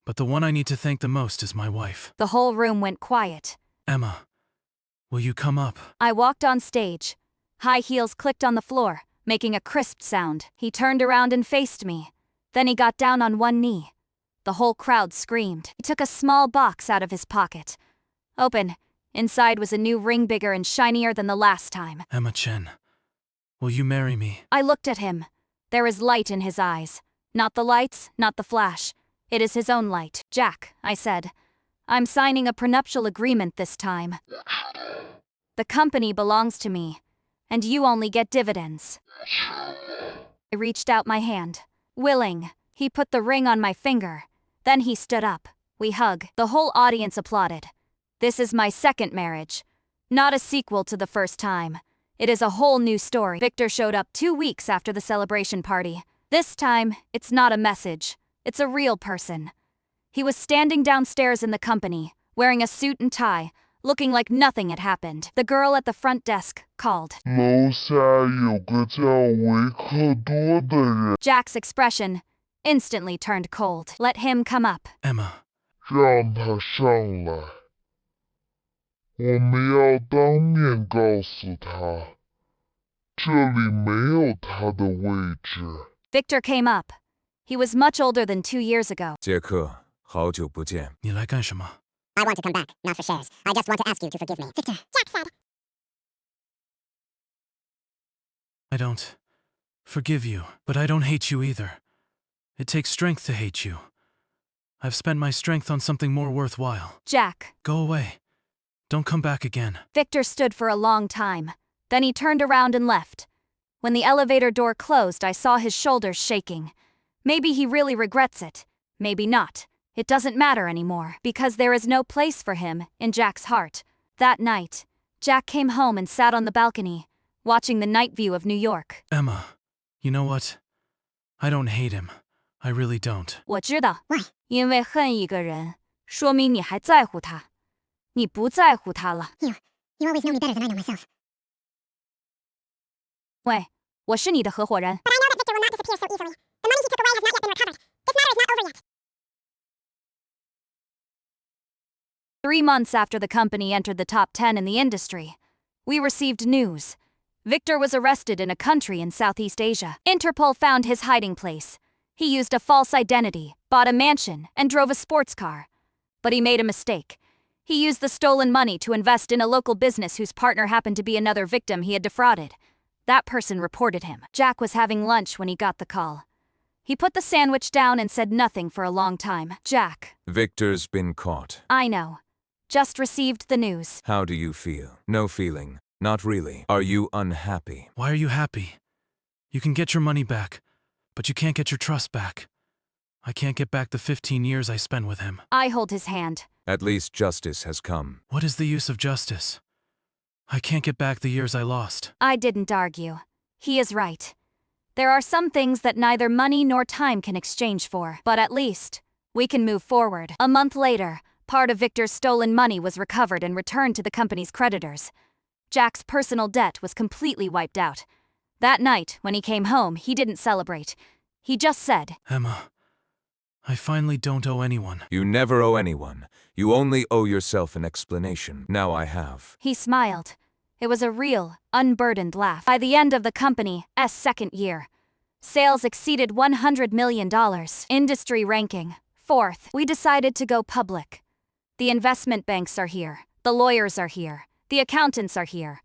But the one I need to thank the most is my wife. The whole room went quiet. Emma, will you come up? I walked on stage. High heels clicked on the floor, making a crisp sound. He turned around and faced me. Then he got down on one knee. The whole crowd screamed. He took a small box out of his pocket. Open. Inside was a new ring bigger and shinier than the last time. Emma Chen, will you marry me? I looked at him. There is light in his eyes. Not the lights, not the flash. It is his own light. Jack, I said. I'm signing a prenuptial agreement this time. The company belongs to me, and you only get dividends. I reached out my hand. Willing. He put the ring on my finger. Then he stood up. We hug. The whole audience applauded. This is my second marriage. Not a sequel to the first time. It is a whole new story. Victor showed up 2 weeks after the celebration party. This time, it's not a message. It's a real person. He was standing downstairs in the company, wearing a suit and tie, looking like nothing had happened. The girl at the front desk called. 楼下有个叫维克多的人， Jack's expression instantly turned cold. Let him come up. Emma, 让他上来。我们要当面告诉他，这里没有他的位置。 Victor came up. He was much older than 2 years ago. 杰克，好久不见。你来干什么？ I want to come back, not for shares. I just want to ask you to forgive me. Victor, Jack said. I don't forgive you, but I don't hate you either. It takes strength to hate you. I've spent my strength on something more worthwhile. Jack. Go away. Don't come back again. Victor stood for a long time. Then he turned around and left. When the elevator door closed, I saw his shoulders shaking. Maybe he really regrets it. Maybe not. It doesn't matter anymore, because there is no place for him in Jack's heart. That night, Jack came home and sat on the balcony, watching the night view of New York. Emma, you know what? I don't hate him. I really don't. 我知道， Why? 因为恨一个人，说明你还在乎他。你不在乎他了。 You always know me better than I know myself. 喂，我是你的合伙人。 But I know that Victor will not disappear so easily. The money he took away has not yet been recovered. This matter is not over yet. 3 months after the company entered the top 10 in the industry, we received news. Victor was arrested in a country in Southeast Asia. Interpol found his hiding place. He used a false identity, bought a mansion, and drove a sports car. But he made a mistake. He used the stolen money to invest in a local business whose partner happened to be another victim he had defrauded. That person reported him. Jack was having lunch when he got the call. He put the sandwich down and said nothing for a long time. Jack. Victor's been caught. I know. Just received the news. How do you feel? No feeling. Not really. Are you unhappy? Why are you happy? You can get your money back, but you can't get your trust back. I can't get back the 15 years I spent with him. I hold his hand. At least justice has come. What is the use of justice? I can't get back the years I lost. I didn't argue. He is right. There are some things that neither money nor time can exchange for, but at least we can move forward. A month later, part of Victor's stolen money was recovered and returned to the company's creditors. Jack's personal debt was completely wiped out. That night, when he came home, he didn't celebrate. He just said, Emma, I finally don't owe anyone. You never owe anyone. You only owe yourself an explanation. Now I have. He smiled. It was a real, unburdened laugh. By the end of the company's second year, sales exceeded $100 million. Industry ranking, 4th. We decided to go public. The investment banks are here. The lawyers are here. The accountants are here.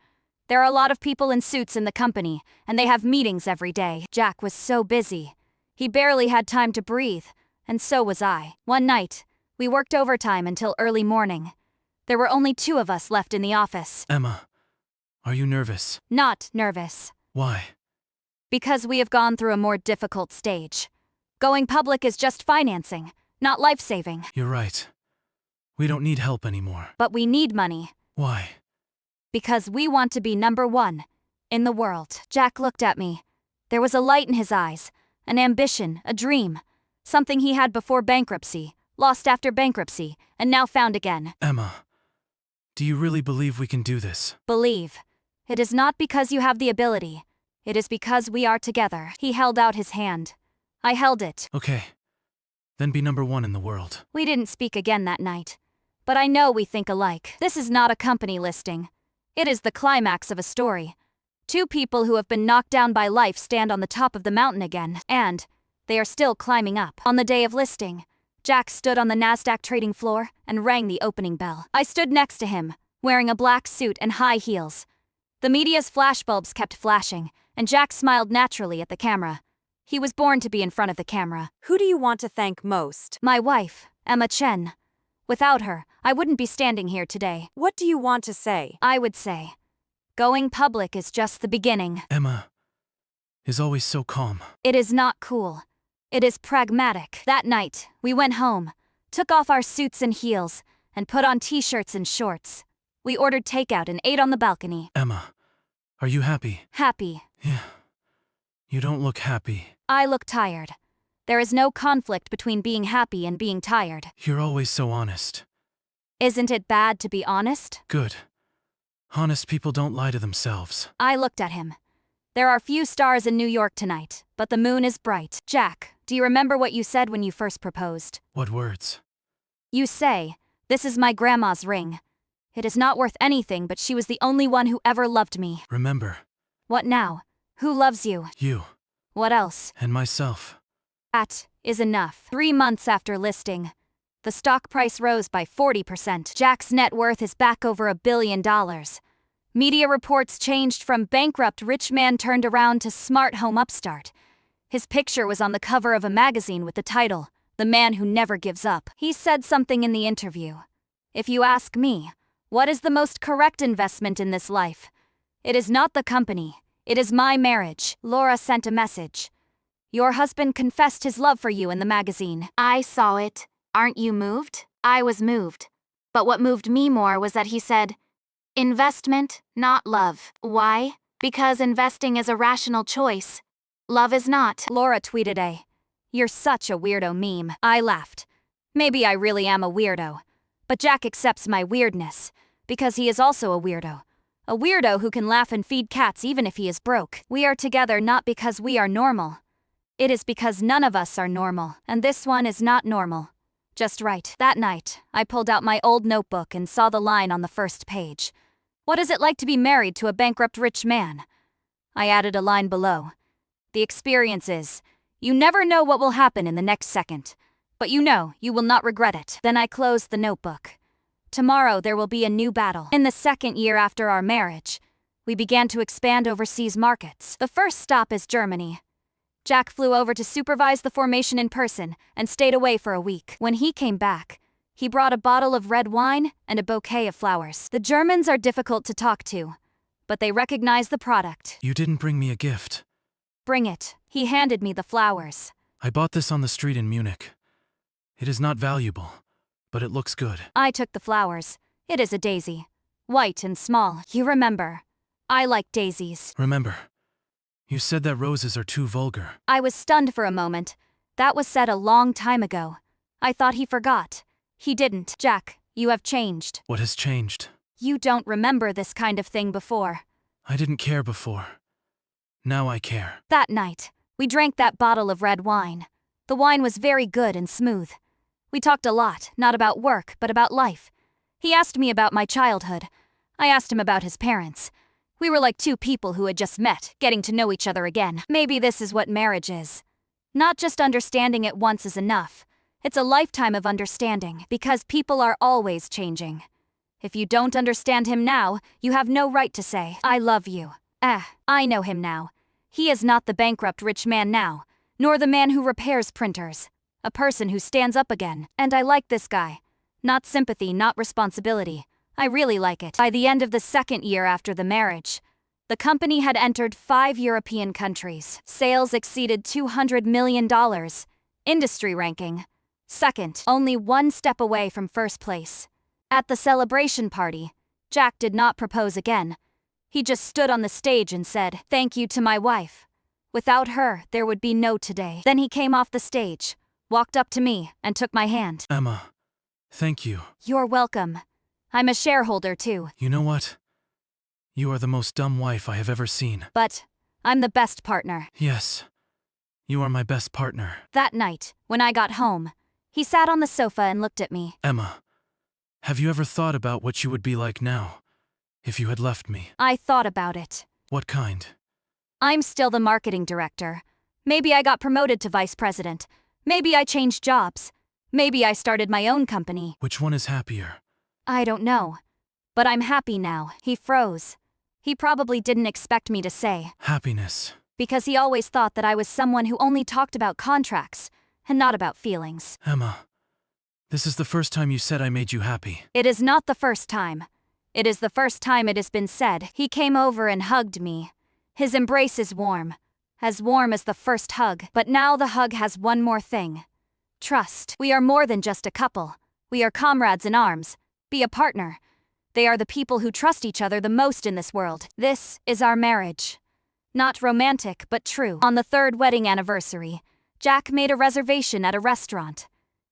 There are a lot of people in suits in the company, and they have meetings every day. Jack was so busy. He barely had time to breathe, and so was I. One night, we worked overtime until early morning. There were only 2 of us left in the office. Emma, are you nervous? Not nervous. Why? Because we have gone through a more difficult stage. Going public is just financing, not life-saving. You're right. We don't need help anymore. But we need money. Why? Because we want to be number 1 in the world. Jack looked at me. There was a light in his eyes, an ambition, a dream, something he had before bankruptcy, lost after bankruptcy, and now found again. Emma, do you really believe we can do this? Believe. It is not because you have the ability. It is because we are together. He held out his hand. I held it. Okay. Then be number 1 in the world. We didn't speak again that night. But I know we think alike. This is not a company listing. It is the climax of a story. 2 people who have been knocked down by life stand on the top of the mountain again, and they are still climbing up. On the day of listing, Jack stood on the NASDAQ trading floor and rang the opening bell. I stood next to him, wearing a black suit and high heels. The media's flashbulbs kept flashing, and Jack smiled naturally at the camera. He was born to be in front of the camera. Who do you want to thank most? My wife, Emma Chen. Without her, I wouldn't be standing here today. What do you want to say? I would say, going public is just the beginning. Emma is always so calm. It is not cool. It is pragmatic. That night, we went home, took off our suits and heels, and put on t-shirts and shorts. We ordered takeout and ate on the balcony. Emma, are you happy? Happy. Yeah. You don't look happy. I look tired. There is no conflict between being happy and being tired. You're always so honest. Isn't it bad to be honest? Good. Honest people don't lie to themselves. I looked at him. There are few stars in New York tonight, but the moon is bright. Jack, do you remember what you said when you first proposed? What words? You say, "This is my grandma's ring. It is not worth anything, but she was the only one who ever loved me." Remember. What now? Who loves you? You. What else? And myself. That is enough. 3 months after listing, the stock price rose by 40%. Jack's net worth is back over $1 billion. Media reports changed from bankrupt rich man turned around to smart home upstart. His picture was on the cover of a magazine with the title, "The Man Who Never Gives Up." He said something in the interview. If you ask me, what is the most correct investment in this life? It is not the company. It is my marriage. Laura sent a message. Your husband confessed his love for you in the magazine. I saw it. Aren't you moved? I was moved. But what moved me more was that he said, investment, not love. Why? Because investing is a rational choice. Love is not. Laura tweeted "You're such a weirdo" meme. I laughed. Maybe I really am a weirdo. But Jack accepts my weirdness, because he is also a weirdo. A weirdo who can laugh and feed cats even if he is broke. We are together not because we are normal. It is because none of us are normal, and this one is not normal. Just right. That night, I pulled out my old notebook and saw the line on the first page. What is it like to be married to a bankrupt rich man? I added a line below. The experience is, you never know what will happen in the next second, but you know you will not regret it. Then I closed the notebook. Tomorrow there will be a new battle. In the second year after our marriage, We began to expand overseas markets. The first stop is Germany. Jack flew over to supervise the formation in person and stayed away for a week. When he came back, he brought a bottle of red wine and a bouquet of flowers. The Germans are difficult to talk to, but they recognize the product. You didn't bring me a gift. Bring it. He handed me the flowers. I bought this on the street in Munich. It is not valuable, but it looks good. I took the flowers. It is a daisy. White and small. You remember. I like daisies. Remember, you said that roses are too vulgar. I was stunned for a moment. That was said a long time ago. I thought he forgot. He didn't. Jack, you have changed. What has changed? You don't remember this kind of thing before. I didn't care before. Now I care. That night, we drank that bottle of red wine. The wine was very good and smooth. We talked a lot, not about work, but about life. He asked me about my childhood. I asked him about his parents. We were like two people who had just met, getting to know each other again. Maybe this is what marriage is. Not just understanding it once is enough. It's a lifetime of understanding, because people are always changing. If you don't understand him now, you have no right to say, I love you. I know him now. He is not the bankrupt rich man now, nor the man who repairs printers. A person who stands up again. And I like this guy. Not sympathy, not responsibility. I really like it. By the end of the second year after the marriage, the company had entered 5 European countries. Sales exceeded $200 million. Industry ranking. Second, only one step away from first place. At the celebration party, Jack did not propose again. He just stood on the stage and said, "Thank you to my wife. Without her, there would be no today." Then he came off the stage, walked up to me, and took my hand. Emma, thank you. You're welcome. I'm a shareholder too. You know what? You are the most dumb wife I have ever seen. But I'm the best partner. Yes, you are my best partner. That night, when I got home, he sat on the sofa and looked at me. Emma, have you ever thought about what you would be like now, if you had left me? I thought about it. What kind? I'm still the marketing director. Maybe I got promoted to vice president. Maybe I changed jobs. Maybe I started my own company. Which one is happier? I don't know. But I'm happy now. He froze. He probably didn't expect me to say. Happiness. Because he always thought that I was someone who only talked about contracts and not about feelings. Emma, this is the first time you said I made you happy. It is not the first time. It is the first time it has been said. He came over and hugged me. His embrace is warm as the first hug. But now the hug has one more thing. Trust. We are more than just a couple. We are comrades in arms. Be a partner. They are the people who trust each other the most in this world. This is our marriage. Not romantic, but true. On the 3rd wedding anniversary, Jack made a reservation at a restaurant.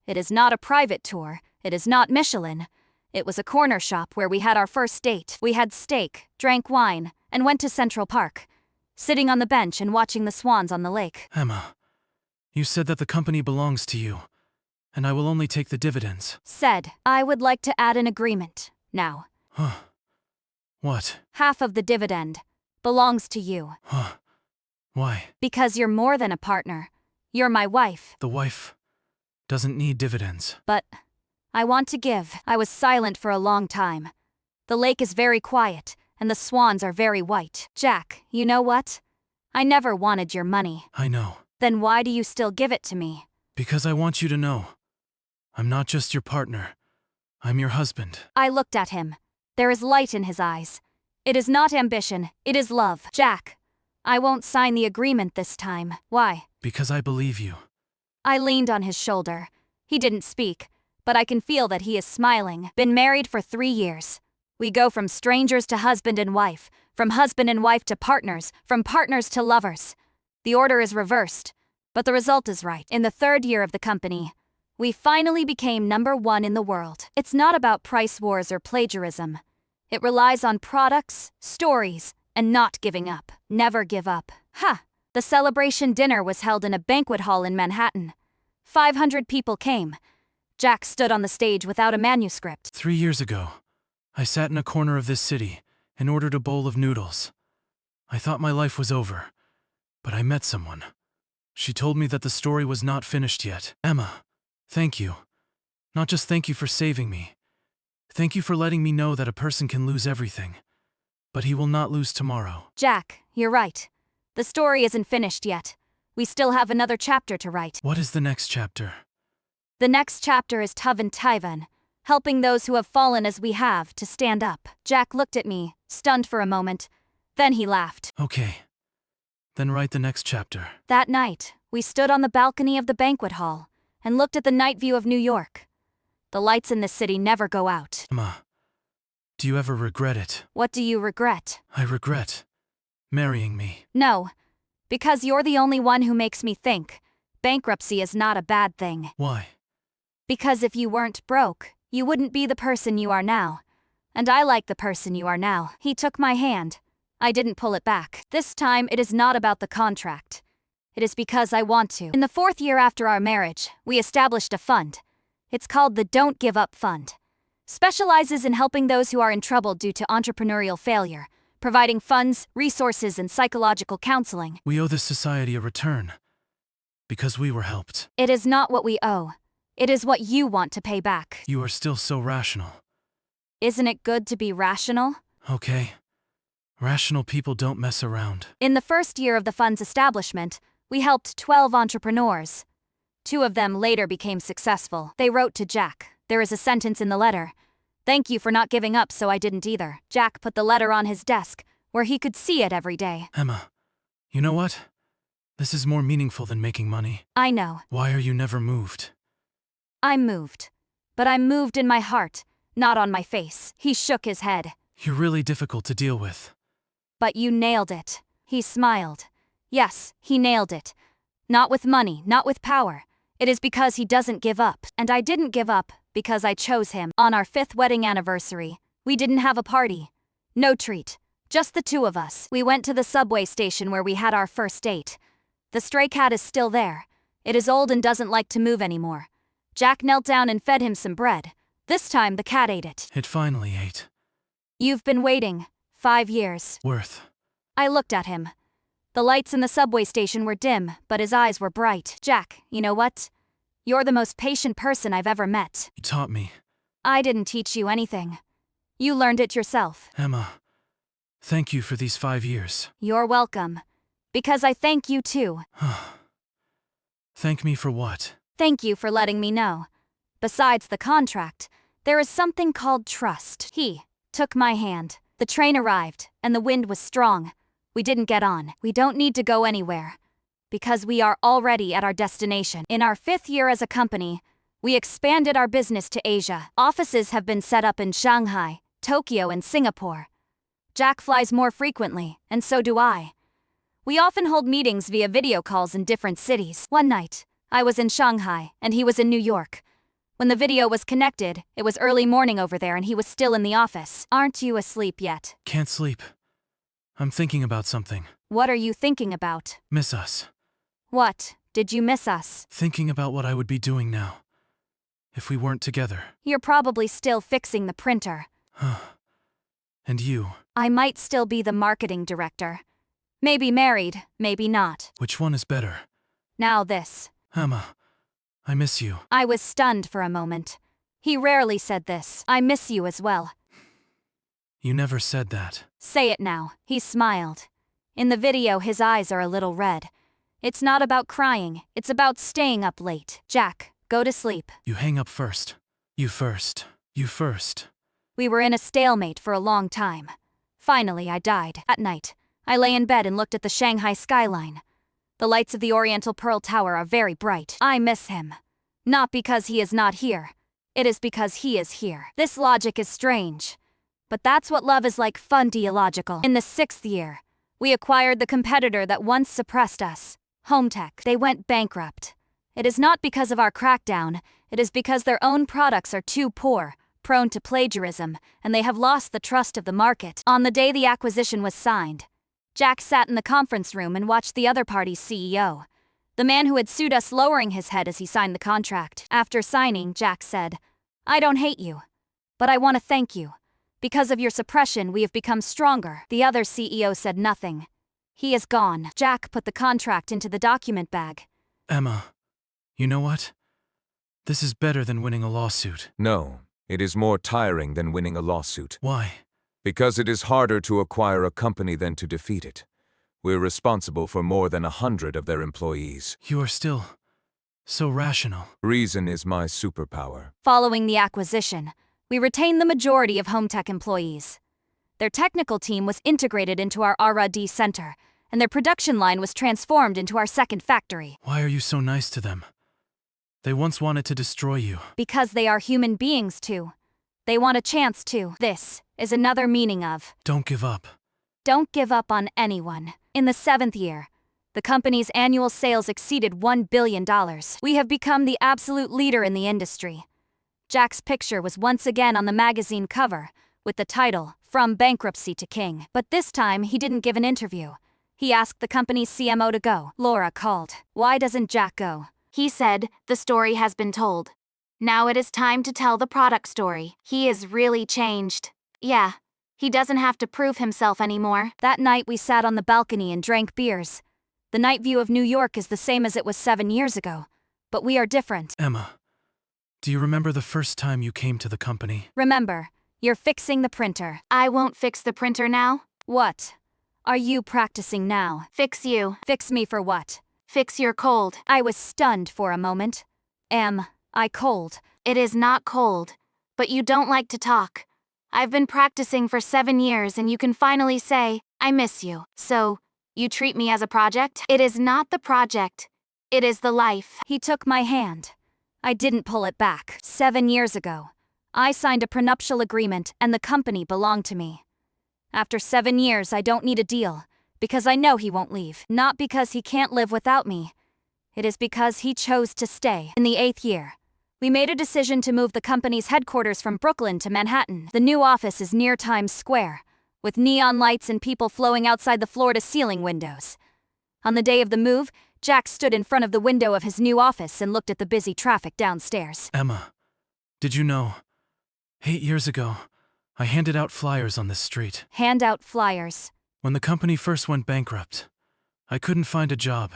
It is not a private tour. It is not Michelin. It was a corner shop where we had our first date. We had steak, drank wine, and went to Central Park, sitting on the bench and watching the swans on the lake. Emma, you said that the company belongs to you, and I will only take the dividends. Said, I would like to add an agreement. Now. Huh. What? Half of the dividend belongs to you. Huh. Why? Because you're more than a partner. You're my wife. The wife doesn't need dividends. But I want to give. I was silent for a long time. The lake is very quiet, and the swans are very white. Jack, you know what? I never wanted your money. I know. Then why do you still give it to me? Because I want you to know. I'm not just your partner. I'm your husband. I looked at him. There is light in his eyes. It is not ambition, it is love. Jack, I won't sign the agreement this time. Why? Because I believe you. I leaned on his shoulder. He didn't speak, but I can feel that he is smiling. Been married for 3 years. We go from strangers to husband and wife, from husband and wife to partners, from partners to lovers. The order is reversed, but the result is right. In the 3rd year of the company, we finally became #1 in the world. It's not about price wars or plagiarism. It relies on products, stories, and not giving up. Never give up. Ha! The celebration dinner was held in a banquet hall in Manhattan. 500 people came. Jack stood on the stage without a manuscript. 3 years ago, I sat in a corner of this city and ordered a bowl of noodles. I thought my life was over, but I met someone. She told me that the story was not finished yet. Emma, thank you. Not just thank you for saving me. Thank you for letting me know that a person can lose everything, But he will not lose tomorrow. Jack, you're right. The story isn't finished yet. We still have another chapter to write. What is the next chapter? The next chapter is Tuv and Tyvan, helping those who have fallen as we have to stand up. Jack looked at me, stunned for a moment. Then he laughed. Okay. Then write the next chapter. That night, we stood on the balcony of the banquet hall and looked at the night view of New York. The lights in this city never go out. Emma, do you ever regret it? What do you regret? I regret marrying me. No, because you're the only one who makes me think bankruptcy is not a bad thing. Why? Because if you weren't broke, you wouldn't be the person you are now. And I like the person you are now. He took my hand. I didn't pull it back. This time, it is not about the contract. It is because I want to. In the 4th year after our marriage, we established a fund. It's called the Don't Give Up Fund. Specializes in helping those who are in trouble due to entrepreneurial failure, providing funds, resources, and psychological counseling. We owe this society a return. Because we were helped. It is not what we owe. It is what you want to pay back. You are still so rational. Isn't it good to be rational? Okay. Rational people don't mess around. In the 1st year of the fund's establishment, we helped 12 entrepreneurs. 2 of them later became successful. They wrote to Jack. There is a sentence in the letter. Thank you for not giving up, so I didn't either. Jack put the letter on his desk, where he could see it every day. Emma, you know what? This is more meaningful than making money. I know. Why are you never moved? I'm moved. But I'm moved in my heart, not on my face. He shook his head. You're really difficult to deal with. But you nailed it. He smiled. Yes, he nailed it. Not with money, not with power. It is because he doesn't give up. And I didn't give up because I chose him. On our 5th wedding anniversary, we didn't have a party. No treat. Just the 2 of us. We went to the subway station where we had our first date. The stray cat is still there. It is old and doesn't like to move anymore. Jack knelt down and fed him some bread. This time the cat ate it. It finally ate. You've been waiting 5 years. Worth. I looked at him. The lights in the subway station were dim, but his eyes were bright. Jack, you know what? You're the most patient person I've ever met. You taught me. I didn't teach you anything. You learned it yourself. Emma, thank you for these 5 years. You're welcome. Because I thank you too. Thank me for what? Thank you for letting me know. Besides the contract, there is something called trust. He took my hand. The train arrived, and the wind was strong. We didn't get on. We don't need to go anywhere. Because we are already at our destination. In our 5th year as a company, we expanded our business to Asia. Offices have been set up in Shanghai, Tokyo, and Singapore. Jack flies more frequently, and so do I. We often hold meetings via video calls in different cities. One night, I was in Shanghai, and he was in New York. When the video was connected, it was early morning over there and he was still in the office. Aren't you asleep yet? Can't sleep. I'm thinking about something. What are you thinking about? Miss us. What? Did you miss us? Thinking about what I would be doing now. If we weren't together. You're probably still fixing the printer. And you. I might still be the marketing director. Maybe married, maybe not. Which one is better? Now this. Emma, I miss you. I was stunned for a moment. He rarely said this. I miss you as well. You never said that. Say it now. He smiled. In the video, his eyes are a little red. It's not about crying, it's about staying up late. Jack, go to sleep. You hang up first. You first. You first. We were in a stalemate for a long time. Finally, I died. At night, I lay in bed and looked at the Shanghai skyline. The lights of the Oriental Pearl Tower are very bright. I miss him. Not because he is not here. It is because he is here. This logic is strange. But that's what love is like, fun illogical. In the 6th year, we acquired the competitor that once suppressed us. HomeTech. They went bankrupt. It is not because of our crackdown. It is because their own products are too poor, prone to plagiarism, and they have lost the trust of the market. On the day the acquisition was signed, Jack sat in the conference room and watched the other party's CEO, the man who had sued us, lowering his head as he signed the contract. After signing, Jack said, "I don't hate you, but I want to thank you. Because of your suppression, we have become stronger." The other CEO said nothing. He is gone. Jack put the contract into the document bag. Emma, you know what? This is better than winning a lawsuit. No, it is more tiring than winning a lawsuit. Why? Because it is harder to acquire a company than to defeat it. We're responsible for more than 100 of their employees. You are still so rational. Reason is my superpower. Following the acquisition, we retained the majority of home tech employees. Their technical team was integrated into our R&D center, and their production line was transformed into our second factory. Why are you so nice to them? They once wanted to destroy you. Because they are human beings too. They want a chance to. This is another meaning of Don't give up. don't give up on anyone. In the 7th year, the company's annual sales exceeded $1 billion. We have become the absolute leader in the industry. Jack's picture was once again on the magazine cover, with the title, From Bankruptcy to King. But this time, he didn't give an interview. He asked the company's CMO to go. Laura called. Why doesn't Jack go? He said, the story has been told. Now it is time to tell the product story. He is really changed. Yeah, he doesn't have to prove himself anymore. That night we sat on the balcony and drank beers. The night view of New York is the same as it was 7 years ago. But we are different. Emma, do you remember the first time you came to the company? Remember, you're fixing the printer. I won't fix the printer now. What? Are you practicing now? Fix you. Fix me for what? Fix your cold. I was stunned for a moment. Am I cold? It is not cold. But you don't like to talk. I've been practicing for 7 years and you can finally say, I miss you. So, you treat me as a project? It is not the project. It is the life. He took my hand. I didn't pull it back. 7 years ago, I signed a prenuptial agreement and the company belonged to me. After 7 years, I don't need a deal, because I know he won't leave. Not because he can't live without me. It is because he chose to stay. In the 8th year, we made a decision to move the company's headquarters from Brooklyn to Manhattan. The new office is near Times Square, with neon lights and people flowing outside the floor-to-ceiling windows. On the day of the move, Jack stood in front of the window of his new office and looked at the busy traffic downstairs. Emma, did you know? 8 years ago, I handed out flyers on this street. Hand out flyers. When the company first went bankrupt, I couldn't find a job,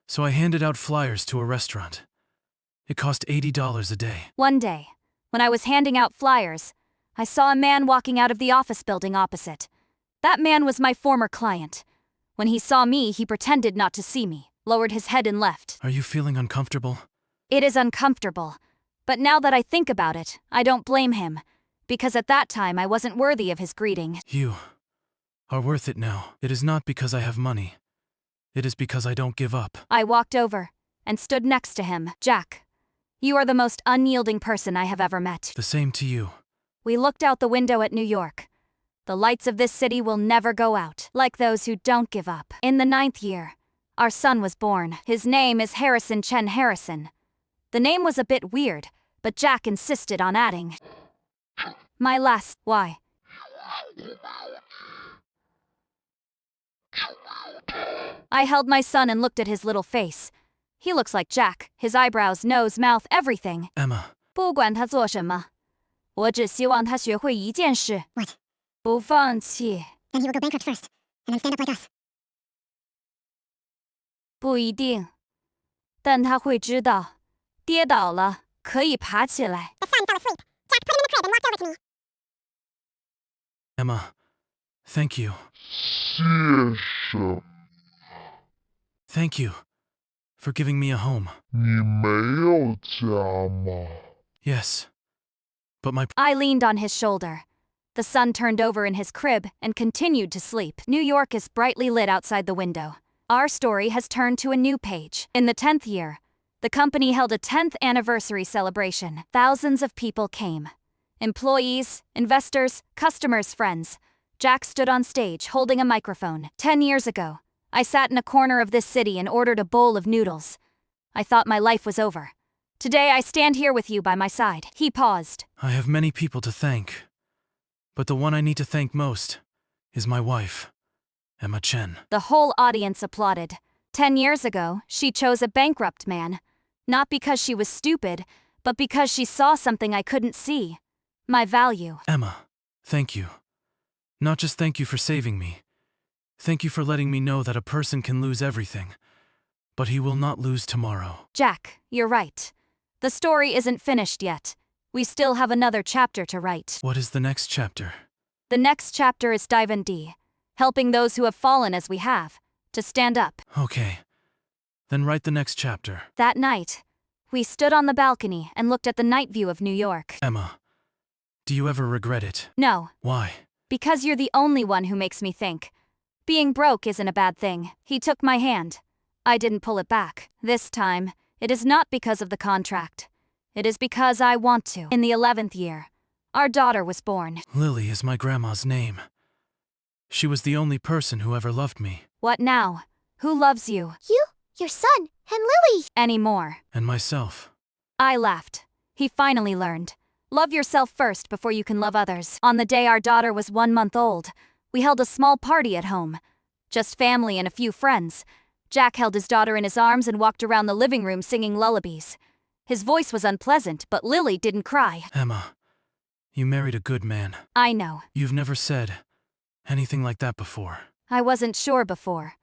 so I handed out flyers to a restaurant. It cost $80 a day. One day, when I was handing out flyers, I saw a man walking out of the office building opposite. That man was my former client. When he saw me, he pretended not to see me, lowered his head and left. Are you feeling uncomfortable? It is uncomfortable. But now that I think about it, I don't blame him. Because at that time I wasn't worthy of his greeting. You are worth it now. It is not because I have money. It is because I don't give up. I walked over and stood next to him. Jack, you are the most unyielding person I have ever met. The same to you. We looked out the window at New York. The lights of this city will never go out, like those who don't give up. In the 9th year, our son was born. His name is Harrison Chen Harrison. The name was a bit weird, but Jack insisted on adding my last. Why? I held my son and looked at his little face. He looks like Jack, his eyebrows, nose, mouth, everything. Emma, 不管他做什么，我只希望他学会一件事， What? 不放弃。 Then he will go bankrupt first, and then stand up like us. 不一定，但他会知道，跌倒了可以爬起来。 The son fell asleep. Jack put him in the crib and walked over to me. Emma, thank you. 谢什？ Thank you for giving me a home. 你没有家吗？ Yes, but my I leaned on his shoulder. The son turned over in his crib and continued to sleep. New York is brightly lit outside the window. Our story has turned to a new page. In the 10th year, the company held a 10th anniversary celebration. Thousands of people came. Employees, investors, customers, friends. Jack stood on stage holding a microphone. 10 years ago, I sat in a corner of this city and ordered a bowl of noodles. I thought my life was over. Today I stand here with you by my side. He paused. I have many people to thank, but the one I need to thank most is my wife, Emma Chen. The whole audience applauded. 10 years ago, she chose a bankrupt man. Not because she was stupid, but because she saw something I couldn't see. My value. Emma, thank you. Not just thank you for saving me. Thank you for letting me know that a person can lose everything, but he will not lose tomorrow. Jack, you're right. The story isn't finished yet. We still have another chapter to write. What is the next chapter? The next chapter is dive and D, helping those who have fallen as we have, to stand up. Okay. Then write the next chapter. That night, we stood on the balcony and looked at the night view of New York. Emma, do you ever regret it? No, Why? because you're the only one who makes me think. Being broke isn't a bad thing. He took my hand. I didn't pull it back. This time, it is not because of the contract. It is because I want to. In the 11th year, our daughter was born. Lily is my grandma's name. She was the only person who ever loved me. What now? Who loves you? You, your son, and Lily. Anymore. And myself. I laughed. He finally learned. Love yourself first before you can love others. On the day our daughter was 1 month old, we held a small party at home. Just family and a few friends. Jack held his daughter in his arms and walked around the living room singing lullabies. His voice was unpleasant, but Lily didn't cry. Emma, you married a good man. I know. You've never said anything like that before. I wasn't sure before.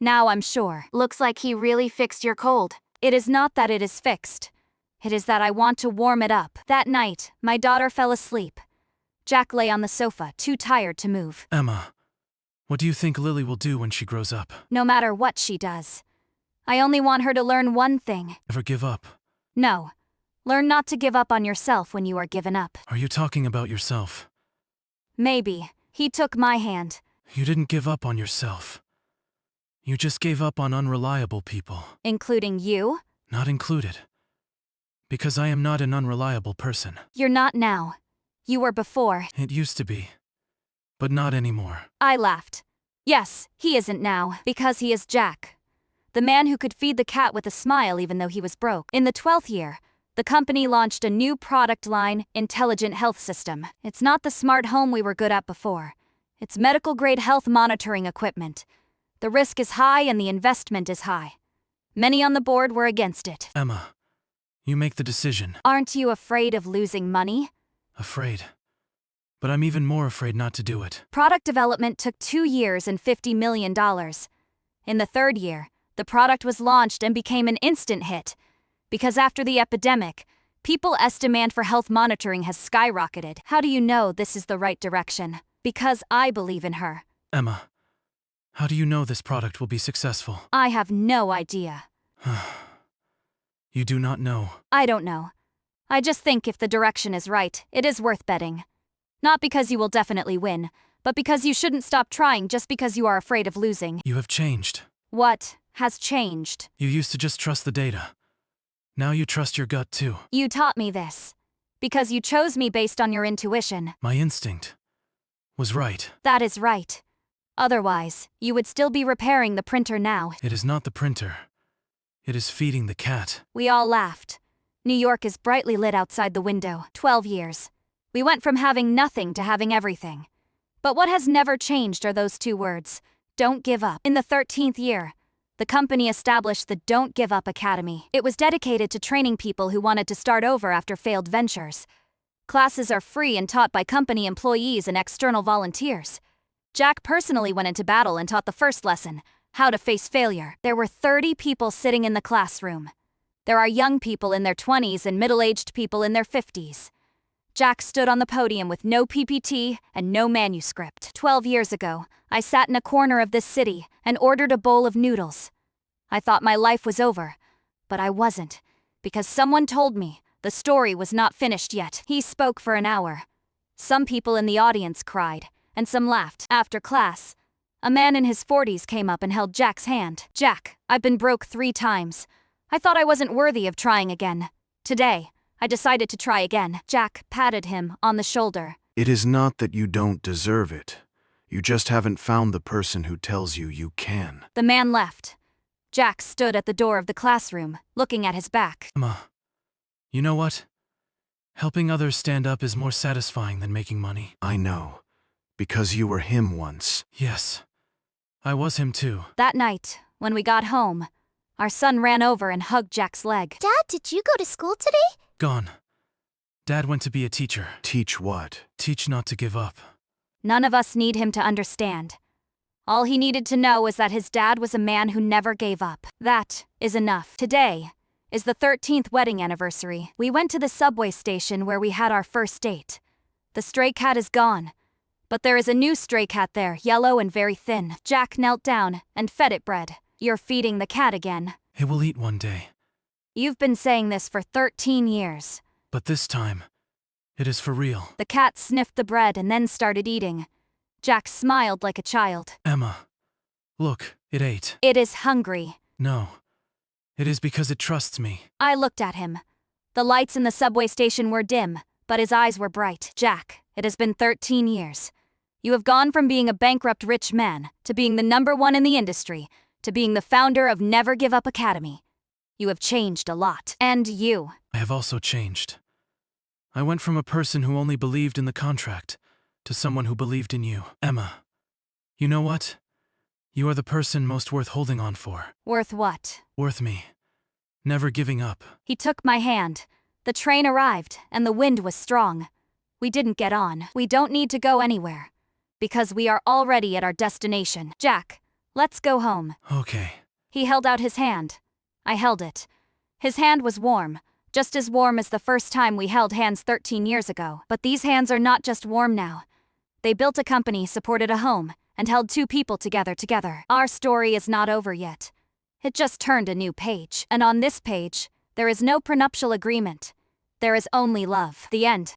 Now I'm sure. Looks like he really fixed your cold. It is not that it is fixed. It is that I want to warm it up. That night, my daughter fell asleep. Jack lay on the sofa, too tired to move. Emma, what do you think Lily will do when she grows up? No matter what she does. I only want her to learn one thing. Never give up. No. Learn not to give up on yourself when you are given up. Are you talking about yourself? Maybe. He took my hand. You didn't give up on yourself. You just gave up on unreliable people. Including you? Not included. Because I am not an unreliable person. You're not now. You were before. It used to be. But not anymore. I laughed. Yes, he isn't now, because he is Jack. The man who could feed the cat with a smile even though he was broke. In the 12th year, the company launched a new product line, Intelligent Health System. It's not the smart home we were good at before. It's medical-grade health monitoring equipment. The risk is high and the investment is high. Many on the board were against it. Emma, you make the decision. Aren't you afraid of losing money? Afraid. But I'm even more afraid not to do it. Product development took 2 years and $50 million. In the 3rd year, the product was launched and became an instant hit. Because after the epidemic, people's demand for health monitoring has skyrocketed. How do you know this is the right direction? Because I believe in her. Emma, how do you know this product will be successful? I have no idea. You do not know. I don't know. I just think if the direction is right, it is worth betting. Not because you will definitely win, but because you shouldn't stop trying just because you are afraid of losing. You have changed. What has changed? You used to just trust the data. Now you trust your gut too. You taught me this. Because you chose me based on your intuition. My instinct was right. That is right. Otherwise, you would still be repairing the printer now. It is not the printer. It is feeding the cat. We all laughed. New York is brightly lit outside the window. 12 years. We went from having nothing to having everything. But what has never changed are those 2 words. Don't give up. In the 13th year, the company established the Don't Give Up Academy. It was dedicated to training people who wanted to start over after failed ventures. Classes are free and taught by company employees and external volunteers. Jack personally went into battle and taught the first lesson, how to face failure. There were 30 people sitting in the classroom. There are young people in their 20s and middle-aged people in their 50s. Jack stood on the podium with no PPT and no manuscript. 12 years ago, I sat in a corner of this city and ordered a bowl of noodles. I thought my life was over, but I wasn't, because someone told me the story was not finished yet. He spoke for an hour. Some people in the audience cried, and some laughed. After class, a man in his 40s came up and held Jack's hand. Jack, I've been broke 3 times. I thought I wasn't worthy of trying again. Today, I decided to try again. Jack patted him on the shoulder. It is not that you don't deserve it. You just haven't found the person who tells you you can. The man left. Jack stood at the door of the classroom, looking at his back. Emma, you know what? Helping others stand up is more satisfying than making money. I know. Because you were him once. Yes. I was him too. That night, when we got home, our son ran over and hugged Jack's leg. Dad, did you go to school today? Gone. Dad went to be a teacher. Teach what? Teach not to give up. None of us need him to understand. All he needed to know was that his dad was a man who never gave up. That is enough. Today is the 13th wedding anniversary. We went to the subway station where we had our first date. The stray cat is gone. But there is a new stray cat there, yellow and very thin. Jack knelt down and fed it bread. You're feeding the cat again. It will eat one day, You've been saying this for 13 years. but this time, it is for real. The cat sniffed the bread and then started eating. Jack smiled like a child. Emma, look, it ate. It is hungry. No, it is because it trusts me. I looked at him. The lights in the subway station were dim, but his eyes were bright. Jack, it has been 13 years. You have gone from being a bankrupt rich man to being the #1 in the industry, to being the founder of Never Give Up Academy. You have changed a lot. And you. I have also changed. I went from a person who only believed in the contract to someone who believed in you. Emma, you know what? You are the person most worth holding on for. Worth what? Worth me. Never giving up. He took my hand. The train arrived, and the wind was strong. We didn't get on. We don't need to go anywhere. Because we are already at our destination. Jack, let's go home. Okay. He held out his hand. I held it. His hand was warm, just as warm as the first time we held hands 13 years ago. But these hands are not just warm now. They built a company, supported a home, and held 2 people together. Our story is not over yet. It just turned a new page. And on this page, there is no prenuptial agreement. There is only love. The end.